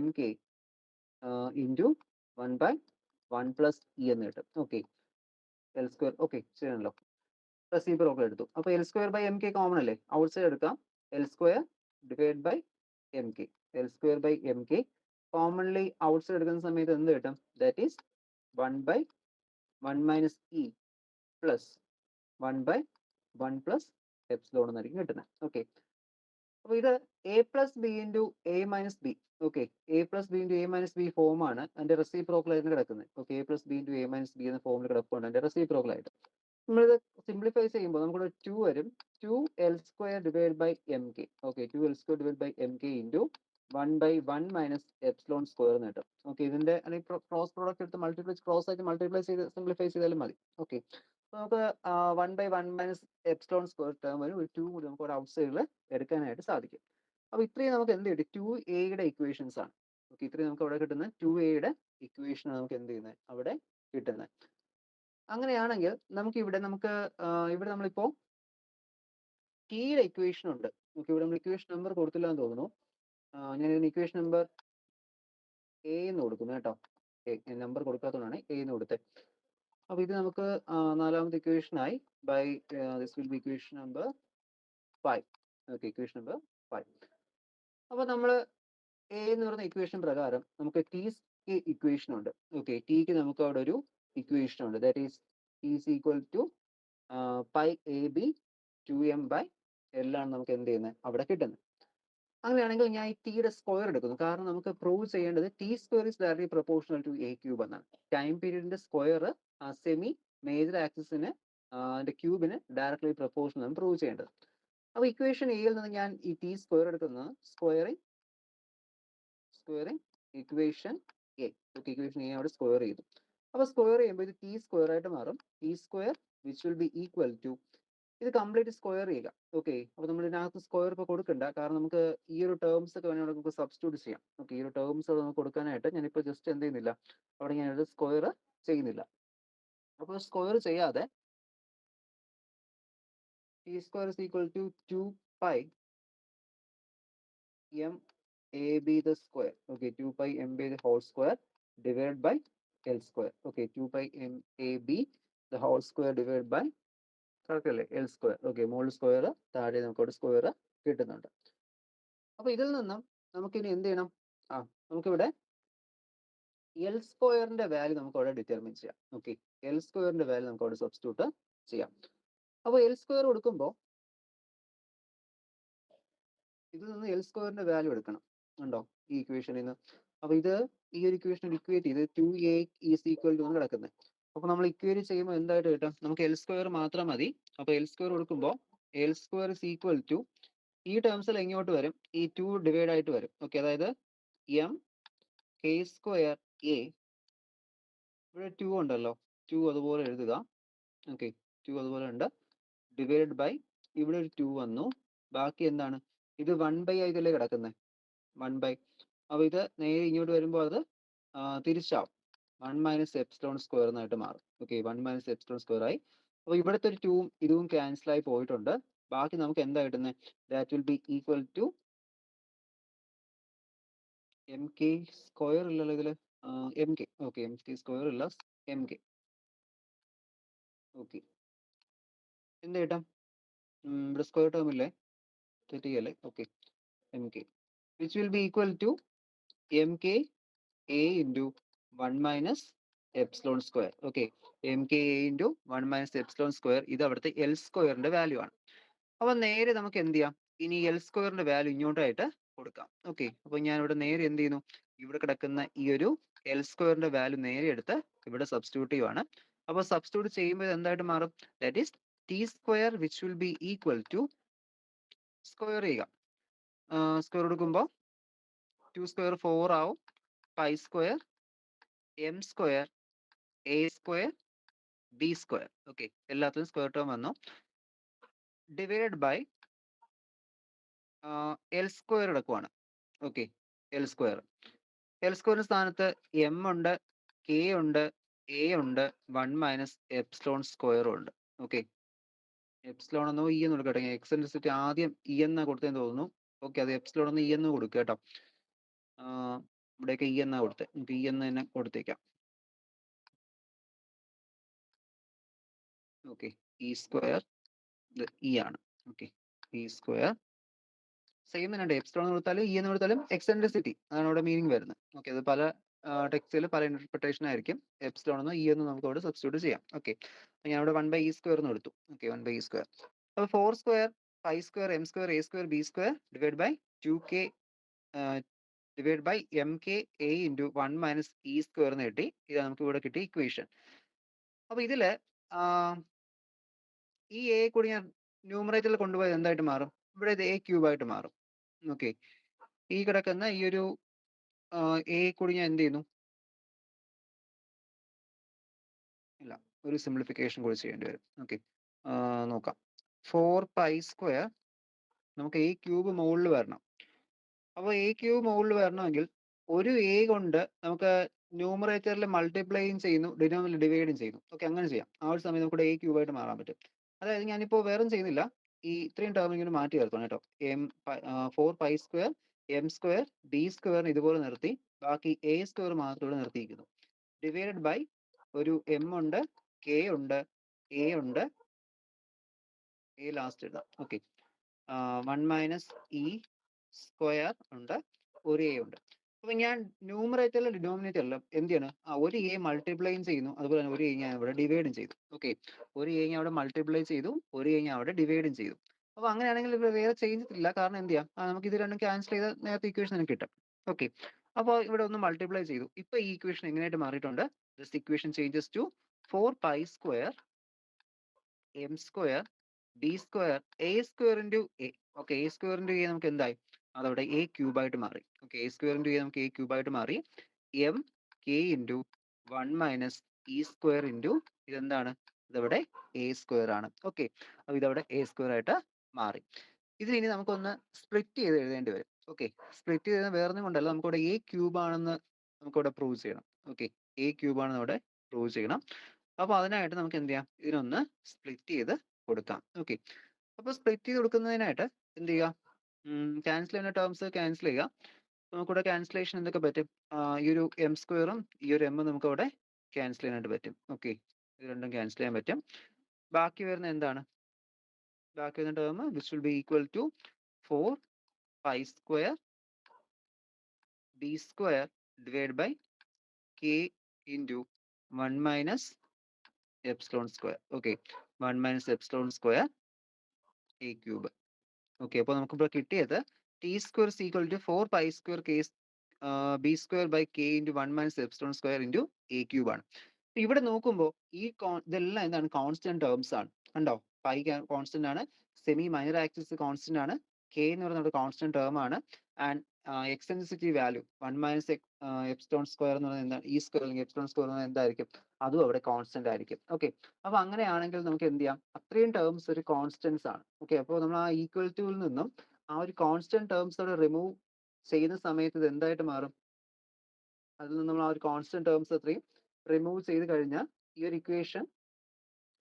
mk into 1 by 1 plus E എന്ന് കിട്ടും. ഓക്കെ. L square, ഓക്കെ, ശരിയാണല്ലോ. റെസിപ്രോക്കൽ എടുത്തു. അപ്പൊ L square by mk common അല്ലേ, out side എടുക്കാം. L square divided by mk, L square by mk commonly outside എടുക്കുന്ന സമയത്ത് എന്ത് കിട്ടും, that is 1 by 1 minus e plus 1/1 plus epsilon എന്നായിരിക്കും കിട്ടുന്നത്. ഓക്കെ, അപ്പൊ ഇത് a plus b into a minus b. Okay, a plus b into a minus b ഫോമാണ് അതിന്റെ റെസിപ്രോക്കൽ ആയിട്ട് കിടക്കുന്നത്. Okay, a plus b into a minus b എന്ന ഫോമിൽ കിടപ്പുണ്ട് അതിന്റെ റെസിപ്രോക്കൽ ആയിട്ട്. നമ്മളിത് സിംപ്ലിഫൈ ചെയ്യുമ്പോൾ നമുക്കിവിടെ 2 വരും. 2l² divide by M K. Okay, 2l² divide by M K into 1/1 minus epsilon square എന്ന് കിട്ടും. ഓക്കെ, ഇതിന്റെ അല്ലെങ്കിൽ ക്രോസ് പ്രോഡക്റ്റ് എടുത്ത് ക്രോസ് ആയിട്ട് മൾട്ടിപ്ലൈ ചെയ്ത് സിംപ്ലിഫൈ ചെയ്താലും മതി. ഓക്കെ, നമുക്ക് 1/1 മൈനസ് എപ്സിലോൺ സ്ക്വയർ ടേം വരും. ഒരു 2 കൂടി നമുക്ക് ഒരു ഔട്ട് സൈഡിൽ എടുക്കാനായിട്ട് സാധിക്കും. അപ്പൊ ഇത്രയും നമുക്ക് എന്ത് കിട്ടും? 2a ഇക്വേഷൻസ് ആണ്. ഓക്കെ, ഇത്രയും നമുക്ക് അവിടെ കിട്ടുന്ന 2a ഇക്വേഷൻ നമുക്ക് എന്ത് ചെയ്യുന്നത് അവിടെ കിട്ടുന്നത്. അങ്ങനെയാണെങ്കിൽ നമുക്ക് ഇവിടെ ഇവിടെ നമ്മളിപ്പോ ടിയുടെ ഇക്വേഷൻ ഉണ്ട്. ഓക്കെ, ഇവിടെ നമ്മൾ ഇക്വേഷൻ നമ്പർ കൊടുത്തില്ല എന്ന് തോന്നുന്നു. ഞാൻ ഇതിന് ഇക്വേഷൻ നമ്പർ എ എന്ന് കൊടുക്കുന്നു കേട്ടോ. നമ്പർ കൊടുക്കാത്തതുകൊണ്ടാണ് എ എന്ന് കൊടുത്തത്. അപ്പൊ ഇത് നമുക്ക് നാലാമത്തെ ഇക്വേഷനായി by this will be equation number 5. Okay, equation number 5. അപ്പൊ നമ്മൾ എ എന്ന് പറയുന്ന ഇക്വേഷൻ പ്രകാരം നമുക്ക് ടി ഇക്വേഷൻ ഉണ്ട്. ഓക്കെ, ടിക്ക് നമുക്ക് അവിടെ ഒരു ഇക്വേഷൻ ഉണ്ട്. That is is equal to pi a b 2m/l ആണ് നമുക്ക് എന്ത് ചെയ്യുന്നത് അവിടെ കിട്ടുന്നത്. അങ്ങനെയാണെങ്കിൽ ഞാൻ ഈ ടിയുടെ സ്ക്വയർ എടുക്കുന്നു. കാരണം നമുക്ക് പ്രൂവ് ചെയ്യേണ്ടത് t² is directly proportional to a³ എന്നാണ്. ടൈം പീരീഡിന്റെ സ്ക്വയർ സെമി മേജർ ആക്സിസിന് അതിന്റെ ക്യൂബിന് ഡയറക്ട്ലി പ്രൊപ്പോർഷണൽ ആണ് പ്രൂവ് ചെയ്യേണ്ടത്. അപ്പൊ ഇക്വേഷൻ എയിൽ നിന്ന് ഞാൻ ഈ t² എടുക്കുന്നത് squaring equation A. Okay, equation A അവിടെ സ്ക്വയർ ചെയ്തു. അപ്പൊ സ്ക്വയർ ചെയ്യുമ്പോൾ ഇത് t² ആയിട്ട് മാറും. t² which will be equal to, ഇത് കംപ്ലീറ്റ് സ്ക്വയർ ചെയ്യുക. ഓക്കെ, അപ്പൊ നമ്മൾ ഇതിനകത്ത് സ്ക്വയർ ഇപ്പോൾ കൊടുക്കണ്ട. കാരണം നമുക്ക് ഈ ഒരു ടേംസ് ഒക്കെ വേണമെങ്കിൽ നമുക്ക് സബ്സ്റ്റിറ്റ്യൂട്ട് ചെയ്യാം. ഓക്കെ, ഈ ഒരു ടേംസ് നമുക്ക് കൊടുക്കാനായിട്ട് ഞാനിപ്പോൾ ജസ്റ്റ് എന്ത് ചെയ്യുന്നില്ല, അവിടെ ഞാനൊരു സ്ക്വയർ ചെയ്യുന്നില്ല. അപ്പോൾ സ്ക്വയർ ചെയ്യാതെ t² is equal to 2π m(ab) the square. Okay, 2π m(ab) the whole square divided by l². Okay, 2π m(ab) the whole square divided by കറക്റ്റല്ലേ l². Okay, മുകളിൽ സ്ക്വയർ താഴെ നമുക്കവിടെ സ്ക്വയർ കിട്ടുന്നുണ്ട്. അപ്പൊ ഇതിൽ നിന്നും നമുക്കിനി എന്ത് ചെയ്യണം? നമുക്കിവിടെ l² വാല്യൂ നമുക്ക് അവിടെ ഡിറ്റർമിൻ ചെയ്യാം. ഓക്കെ, l² വാല്യൂ നമുക്ക് അവിടെ സബ്സ്റ്റിറ്റ്യൂട്ട് ചെയ്യാം. അപ്പൊ l² കൊടുക്കുമ്പോൾ ഇതിൽ നിന്ന് l² വാല്യൂ എടുക്കണം. ഉണ്ടോ ഈ ഇക്വേഷനിൽ നിന്ന്? അപ്പൊ ഇത് ഈ ഒരു ഇക്വേഷൻ ഇക്വേറ്റ് ചെയ്ത് 2a ഈസ് ഈക്വൽ ടു കിടക്കുന്നത്. അപ്പൊ നമ്മൾ ഇക്വേറ്റ് ചെയ്യുമ്പോൾ എന്തായിട്ട് കിട്ടും? നമുക്ക് l² മാത്രം മതി. അപ്പൊ l² കൊടുക്കുമ്പോൾ l² ഇസ് ഈക്വൽ ടു, ഈ ടേംസിൽ എങ്ങോട്ട് വരും? ഈ 2 ഡിവൈഡ് ആയിട്ട് വരും. ഓക്കെ, അതായത് mk² a, ഇവിടെ 2 ഉണ്ടല്ലോ, 2 അതുപോലെ എഴുതുക. ഓക്കെ, 2 അതുപോലെ ഉണ്ട്, ഡിവൈഡ് ബൈ ഇവിടെ ഒരു 2 വന്നു. ബാക്കി എന്താണ്? ഇത് 1/, ഇതിലേ കിടക്കുന്നത് 1/. അപ്പൊ ഇത് നേരെ ഇങ്ങോട്ട് വരുമ്പോൾ അത് തിരിച്ചാവും. 1 മൈനസ് എപ്സിലോൺ സ്ക്വയർ എന്നായിട്ട് മാറും. ഓക്കെ, 1 മൈനസ് എപ്സിലോൺ സ്ക്വയർ ആയി. അപ്പൊ ഇവിടുത്തെ ഒരു 2 ഇതും ക്യാൻസൽ ആയി പോയിട്ടുണ്ട്. ബാക്കി നമുക്ക് എന്താ കിട്ടുന്നത്? That will be equal to mk² ഇല്ലല്ലോ ഇതില്, mk. ഓക്കെ, mk² ഇല്ല, mk. ഓക്കെ, എന്ത് കിട്ടാം? ഇവിടെ സ്ക്വയർ ടേം ഇല്ലേ, തെറ്റിയല്ലേ? Okay, mk which will be equal to mk a into 1 minus epsilon square. Okay, mk a into 1 minus epsilon square ഇത് അവിടുത്തെ l² വാല്യൂ ആണ്. അപ്പൊ നേരെ നമുക്ക് എന്ത് ചെയ്യാം? ഇനി l² വാല്യൂ ഇങ്ങോട്ടായിട്ട് കൊടുക്കാം. ഓക്കെ, അപ്പൊ ഞാൻ ഇവിടെ നേരെ എന്ത് ചെയ്യുന്നു? ഇവിടെ കിടക്കുന്ന ഈ ഒരു l² വാല്യൂ നേരെ എടുത്ത് ഇവിടെ സബ്സ്റ്റിറ്റ്യൂട്ട് ചെയ്യുവാണ്. അപ്പൊ സബ്സ്റ്റിറ്റ്യൂട്ട് ചെയ്യുമ്പോൾ എന്തായിട്ട് മാറും? That is t² which will be equal to, square ചെയ്യുക. സ്ക്വയർ കൊടുക്കുമ്പോൾ 2² 4 ആവും, π² m² a² b². ഓക്കെ, എല്ലാത്തിനും സ്ക്വയർ ടേം വന്നു. ഡിവൈഡ് ബൈ l² എടുക്കുവാണ്. ഓക്കെ, l² സ്ഥാനത്ത് m ഉണ്ട്, k ഉണ്ട്, a ഉണ്ട്, 1 മൈനസ് എപ്സിലോൺ സ്ക്വയറും ഉണ്ട്. ഓക്കെ, എപ്സിലോൺ എന്നോ ഇ എന്ന് കൊടുക്കട്ടെ. എക്സെൻട്രിസിറ്റി ആദ്യം ഇ എന്നാ കൊടുത്തതെന്ന് തോന്നുന്നു. ഓക്കെ, അത് എപ്സിലോൺ എന്ന് ഇ എന്ന് കൊടുക്കുക കേട്ടോ. ഇവിടെയൊക്കെ ഇ എന്നാ കൊടുത്തത്, നമുക്ക് ഇ എന്ന് തന്നെ കൊടുത്തേക്കാം. ഓക്കെ, e² ഇത് ഇ ആണ്. Okay, e². സെയിം തന്നെ, എപ്സിലോൺ എന്ന് കൊടുത്താലും ഇ എന്ന് കൊടുത്താലും എക്സെൻട്രിസിറ്റി, അതാണ് അവിടെ മീനിങ് വരുന്നത്. ഓക്കെ, അത് പല ടെക്സ്റ്റിൽ പല ഇന്റർപ്രിട്ടേഷൻ ആയിരിക്കും. എപ്സിലോൺ എന്നോ ഇ എന്നോ നമുക്ക് അവിടെ സബ്സ്റ്റിറ്റ്യൂട്ട് ചെയ്യാം. ഓക്കെ, ഞാൻ ഇവിടെ 1/e² എന്ന് എടുത്തു. Okay, 1/e². അപ്പോൾ 4² π² m² a² b² divide by 2k divide by mk a into 1 - e² എന്ന് കിട്ടി. ഇതാണ് നമുക്ക് ഇവിടെ കിട്ടിയ ഇക്വേഷൻ. അപ്പൊ ഇതില് ഈ എ കൂടി ഞാൻ ന്യൂമറേറ്ററിൽ കൊണ്ടുപോയത് എന്തായിട്ട് മാറും? ഇവിടെ ഇത് a³ ആയിട്ട് മാറും. ഓക്കെ, ഈ കിടക്കുന്ന ഈ ഒരു എ കൂടി ഞാൻ എന്ത് ചെയ്യുന്നു? ഇല്ല, ഒരു സിംപ്ലിഫിക്കേഷൻ കൂടി ചെയ്യേണ്ടി വരും. ഓക്കെ, നോക്കാം. 4π² നമുക്ക് a³ മുകളിൽ വരണം. അപ്പോൾ a³ മുകളിൽ വരണമെങ്കിൽ ഒരു a കൊണ്ട് നമുക്ക് ന്യൂമറേറ്ററിൽ മൾട്ടിപ്ലൈയും ചെയ്യുന്നു, ഡിനോമിനേറ്റർ ഡിവൈഡും ചെയ്യുന്നു. ഓക്കെ, അങ്ങനെ ചെയ്യാം. ആ ഒരു സമയം നമുക്ക് a³ ആയിട്ട് മാറാൻ പറ്റും. അതായത് ഞാനിപ്പോൾ വേറെ ചെയ്യുന്നില്ല, ഈ ഇത്രയും ടേം ഇങ്ങനെ മാറ്റി ചേർക്കണം കേട്ടോ. 4π² m² b² ഇതുപോലെ നിർത്തി, ബാക്കി a² മാത്രം ഇവിടെ നിർത്തിയിരിക്കുന്നു. ഡിവൈഡഡ് ബൈ ഒരു m ഉണ്ട്, k ഉണ്ട്, a ഉണ്ട്, a ലാസ്റ്റ് ഇടാം. ഓക്കെ, 1 - e² ഉണ്ട്, ഒരു a ഉണ്ട്. അപ്പൊ ഞാൻ ന്യൂമറേറ്ററിലും ഡിനോമിനേറ്ററിലും എന്ത് ചെയ്യണം? ഒരു a മൾട്ടിപ്ലൈയും ചെയ്യുന്നു, അതുപോലെ തന്നെ ഒരു a ഞാൻ ഇവിടെ ഡിവൈഡും ചെയ്തു. ഓക്കെ, ഒരു a ഞാൻ അവിടെ മൾട്ടിപ്ലൈ ചെയ്തു, ഒരു a ഞാൻ അവിടെ ഡിവൈഡും ചെയ്തു. അപ്പൊ അങ്ങനെയാണെങ്കിൽ ഇവിടെ വേറെ ചേഞ്ചസ് ഇല്ല. കാരണം എന്ത് ചെയ്യാം? നമുക്ക് ഇത് രണ്ടും ക്യാൻസൽ ചെയ്ത് നേരത്തെ ഇക്വേഷൻ എനിക്ക് കിട്ടും. ഓക്കെ, അപ്പോൾ ഇവിടെ ഒന്ന് മൾട്ടിപ്ലൈ ചെയ്തു. ഇപ്പൊ ഈ ഇക്വേഷൻ എങ്ങനെയായിട്ട് മാറിയിട്ടുണ്ട്? This equation changes to 4π² m² b² a² into a. Okay, a² into a നമുക്ക് എന്തായി? അതവിടെ a³ ആയിട്ട് മാറി. ഓക്കെ, a² ഇൻറ്റു a നമുക്ക് a³ ആയിട്ട് മാറി. m k into 1 - e² into ഇതെന്താണ്? ഇതവിടെ a² ആണ്. ഓക്കെ, അപ്പോൾ ഇതവിടെ a² ആയിട്ട് മാറി. ഇതിനി നമുക്കൊന്ന് സ്പ്ലിറ്റ് ചെയ്ത് എഴുതേണ്ടി വരും. ഓക്കെ, സ്പ്ലിറ്റ് ചെയ്ത് വേറൊന്നും കൊണ്ടല്ല, നമുക്കിവിടെ a³ ആണെന്ന് നമുക്കിവിടെ പ്രൂവ് ചെയ്യണം. ഓക്കെ, a³ ആണെന്ന് ഇവിടെ പ്രൂവ് ചെയ്യണം. അപ്പോൾ അതിനായിട്ട് നമുക്ക് എന്ത് ചെയ്യാം? ഇതിനൊന്ന് സ്പ്ലിറ്റ് ചെയ്ത് കൊടുക്കാം. ഓക്കെ, അപ്പോൾ സ്പ്ലിറ്റ് ചെയ്ത് കൊടുക്കുന്നതിനായിട്ട് എന്ത് ചെയ്യുക? ക്യാൻസൽ ചെയ്യുന്ന ടേംസ് ക്യാൻസൽ ചെയ്യുക. നമുക്കിവിടെ ക്യാൻസലേഷൻ എന്തൊക്കെ പറ്റും? ഈ ഒരു m² ഈ ഒരു m നമുക്ക് അവിടെ ക്യാൻസൽ ചെയ്യാനായിട്ട് പറ്റും. ഓക്കെ, ഇത് രണ്ടും ക്യാൻസൽ ചെയ്യാൻ പറ്റും. ബാക്കി വരുന്ന എന്താണ്? ബാക്കി വരുന്ന term which will be equal to 4π² b² divide by k into 1 - epsilon². Okay, 1 - epsilon² a³. Okay, അപ്പോൾ നമുക്കിപ്പോൾ കിട്ടിയത് t² is equal to 4π² k b² by k into 1 - epsilon² into a³ ആണ്. ഇവിടെ നോക്കുമ്പോൾ ഈ ഇതെല്ലാം എന്താണ്? കോൺസ്റ്റന്റ് ടേംസ് ആണ്. കണ്ടോ? പൈ കോൺസ്റ്റന്റ് ആണ്, സെമി മൈനർ ആക്സിസ് കോൺസ്റ്റന്റ് ആണ്, k എന്ന് പറയുന്നത് കോൺസ്റ്റന്റ് ടേം ആണ്, ആൻഡ് എക്സെൻട്രിസിറ്റി വാല്യൂ 1 - epsilon² എന്ന് പറയുന്നത് എന്താണ്? e² അല്ലെങ്കിൽ epsilon² എന്ന് പറയുന്നത് എന്തായിരിക്കും? അതും അവിടെ കോൺസ്റ്റന്റ് ആയിരിക്കും. ഓക്കെ, അപ്പൊ അങ്ങനെയാണെങ്കിൽ നമുക്ക് എന്ത് ചെയ്യാം? അത്രയും ടേംസ് ഒരു കോൺസ്റ്റന്റ്സ് ആണ്. ഓക്കെ, അപ്പോൾ നമ്മൾ ആ ഈക്വൽ ടുവിൽ നിന്നും ആ ഒരു കോൺസ്റ്റന്റ് ടേംസോടെ റിമൂവ് ചെയ്യുന്ന സമയത്ത് ഇത് എന്തായിട്ട് മാറും? അതിൽ നിന്ന് നമ്മൾ ആ ഒരു കോൺസ്റ്റന്റ് ടേംസ് അത്രയും റിമൂവ് ചെയ്ത് കഴിഞ്ഞാൽ ഈ ഒരു ഇക്വേഷൻ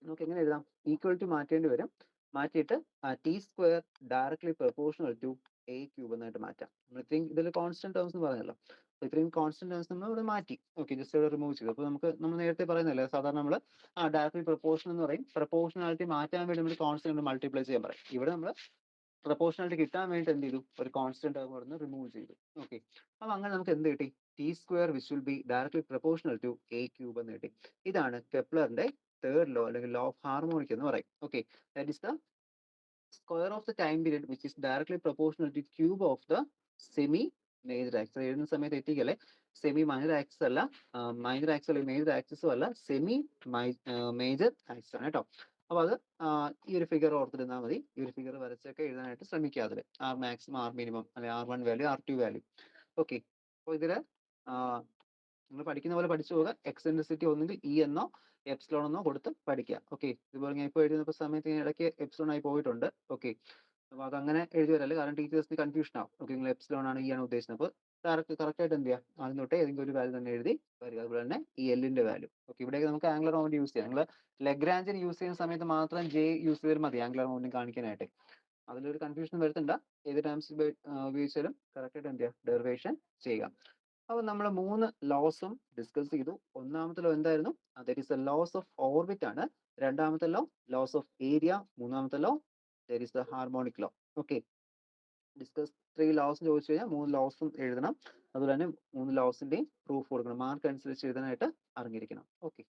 നമുക്ക് എങ്ങനെ എഴുതാം? ഈക്വൽ ടു മാറ്റേണ്ടി വരും. മാറ്റിയിട്ട് t² directly proportional to a³ എന്നായിട്ട് മാറ്റാം. നമ്മൾ ഇത്രയും ഇതിൽ കോൺസ്റ്റന്റ് ടേംസ് എന്ന് പറഞ്ഞല്ലോ, അപ്പോൾ ഇത്രയും കോൺസ്റ്റന്റ് ടേംസ് നമ്മൾ ഇവിടെ മാറ്റി. ഓക്കെ, ജസ്റ്റ് ഇവിടെ റിമൂവ് ചെയ്തു. അപ്പോൾ നമ്മൾ നേരത്തെ പറയുന്നല്ലേ, സാധാരണ നമ്മൾ ഡയറക്ട്ലി പ്രൊപ്പോർഷണൽ എന്ന് പറയും. പ്രൊപ്പോർഷണാലിറ്റി മാറ്റാൻ വേണ്ടി നമ്മൾ കോൺസ്റ്റന്റ് മൾട്ടിപ്ലൈ ചെയ്യാൻ പറയും. ഇവിടെ നമ്മൾ പ്രൊപ്പോർഷണാലിറ്റി കിട്ടാൻ വേണ്ടി എന്ത് ചെയ്തു? ഒരു കോൺസ്റ്റന്റ് ടേം ഇവിടെ നിന്ന് റിമൂവ് ചെയ്തു. ഓക്കെ, അപ്പോൾ അങ്ങനെ നമുക്ക് എന്ത് കിട്ടി? t² which will be directly proportional to a³ എന്ന് കിട്ടി. ഇതാണ് കെപ്ലറിന്റെ തേർഡ് ലോ അല്ലെങ്കിൽ ലോ ഓഫ് ഹാർമോണിക് എന്ന് പറയും. Okay, that is the square of the time period which is directly proportional to cube of the semi major axis. എഴുതുന്ന സമയത്ത് എത്തിക്കല്ലേ, സെമി മൈനർ ആക്സിസ് അല്ല, മൈനർ ആക്സിസ് അല്ലെങ്കിൽ മേജർ ആക്സിസും അല്ല, സെമി മേജർ ആക്സിസ് ആണ് കേട്ടോ. അപ്പോൾ അത് ഈ ഒരു ഫിഗർ ഓർത്തിരുന്നാൽ മതി. ഈ ഒരു ഫിഗർ വരച്ചൊക്കെ എഴുതാനായിട്ട് ശ്രമിക്കുക. അതിൽ ആർ മാക്സിമം, ആർ മിനിമം, അല്ലെങ്കിൽ R1 value, R2 value. Okay, അപ്പോൾ ഇതിൽ നിങ്ങൾ പഠിക്കുന്ന പോലെ പഠിച്ചു പോകുക. എക്സെൻട്രിസിറ്റി ഒന്നുകിൽ ഇ എന്നോ എപ്സിലോൺ എന്നോ കൊടുത്ത് പഠിക്കുക. ഓക്കെ, ഇതുപോലെ ഞാൻ ഇപ്പോൾ എഴുതുന്ന സമയത്ത് ഞാൻ ഇടയ്ക്ക് എപ്സിലോൺ ആയി പോയിട്ടുണ്ട്. ഓക്കെ, അപ്പോൾ അതങ്ങനെ എഴുതി വരല്ലേ, കാരണം ടീച്ചേഴ്സിന് കൺഫ്യൂഷൻ ആവും. ഓക്കെ, നിങ്ങൾ എപ്സിലോൺ ആണ്, ഇ ആണ് ഉദ്ദേശിച്ചത്. അപ്പോൾ കറക്റ്റ് ആയിട്ട് എന്ത് ചെയ്യുക? ആദ്യം തൊട്ടേ ഏതെങ്കിലും ഒരു വാല്യൂ തന്നെ എഴുതി വരിക. അതുപോലെ തന്നെ ഈ എല്ലിന്റെ വാല്യൂ. ഓക്കെ, ഇവിടെയൊക്കെ നമുക്ക് ആംഗുലർ മൊമെന്റ് യൂസ് ചെയ്യാം. നിങ്ങൾ ലെഗ്രാഞ്ചിന് യൂസ് ചെയ്യുന്ന സമയത്ത് മാത്രം ജെ യൂസ് ചെയ്താൽ മതി ആംഗുലർ മൊമെന്റ് കാണിക്കാനായിട്ട്. അതിലൊരു കൺഫ്യൂഷൻ വരുത്തണ്ട. ഏത് ടേംസ് ഉപയോഗിച്ചാലും കറക്റ്റായിട്ട് എന്ത് ചെയ്യുക? ഡെറിവേഷൻ ചെയ്യുക. അപ്പോൾ നമ്മൾ 3 ലോസും ഡിസ്കസ് ചെയ്തു. ഒന്നാമത്തെ ലോ എന്തായിരുന്നു? That is the laws of orbit ആണ്. രണ്ടാമത്തെ ലോ ലോസ് ഓഫ് ഏരിയ. മൂന്നാമത്തെ law that is the harmonic law. Okay, discuss 3 laws ചോദിച്ചു കഴിഞ്ഞാൽ 3 ലോസും എഴുതണം. അതുപോലെ തന്നെ 3 ലോസിൻ്റെയും പ്രൂഫ് കൊടുക്കണം. മാർക്ക് അനുസരിച്ച് എഴുതാനായിട്ട് അറിഞ്ഞിരിക്കണം. ഓക്കെ.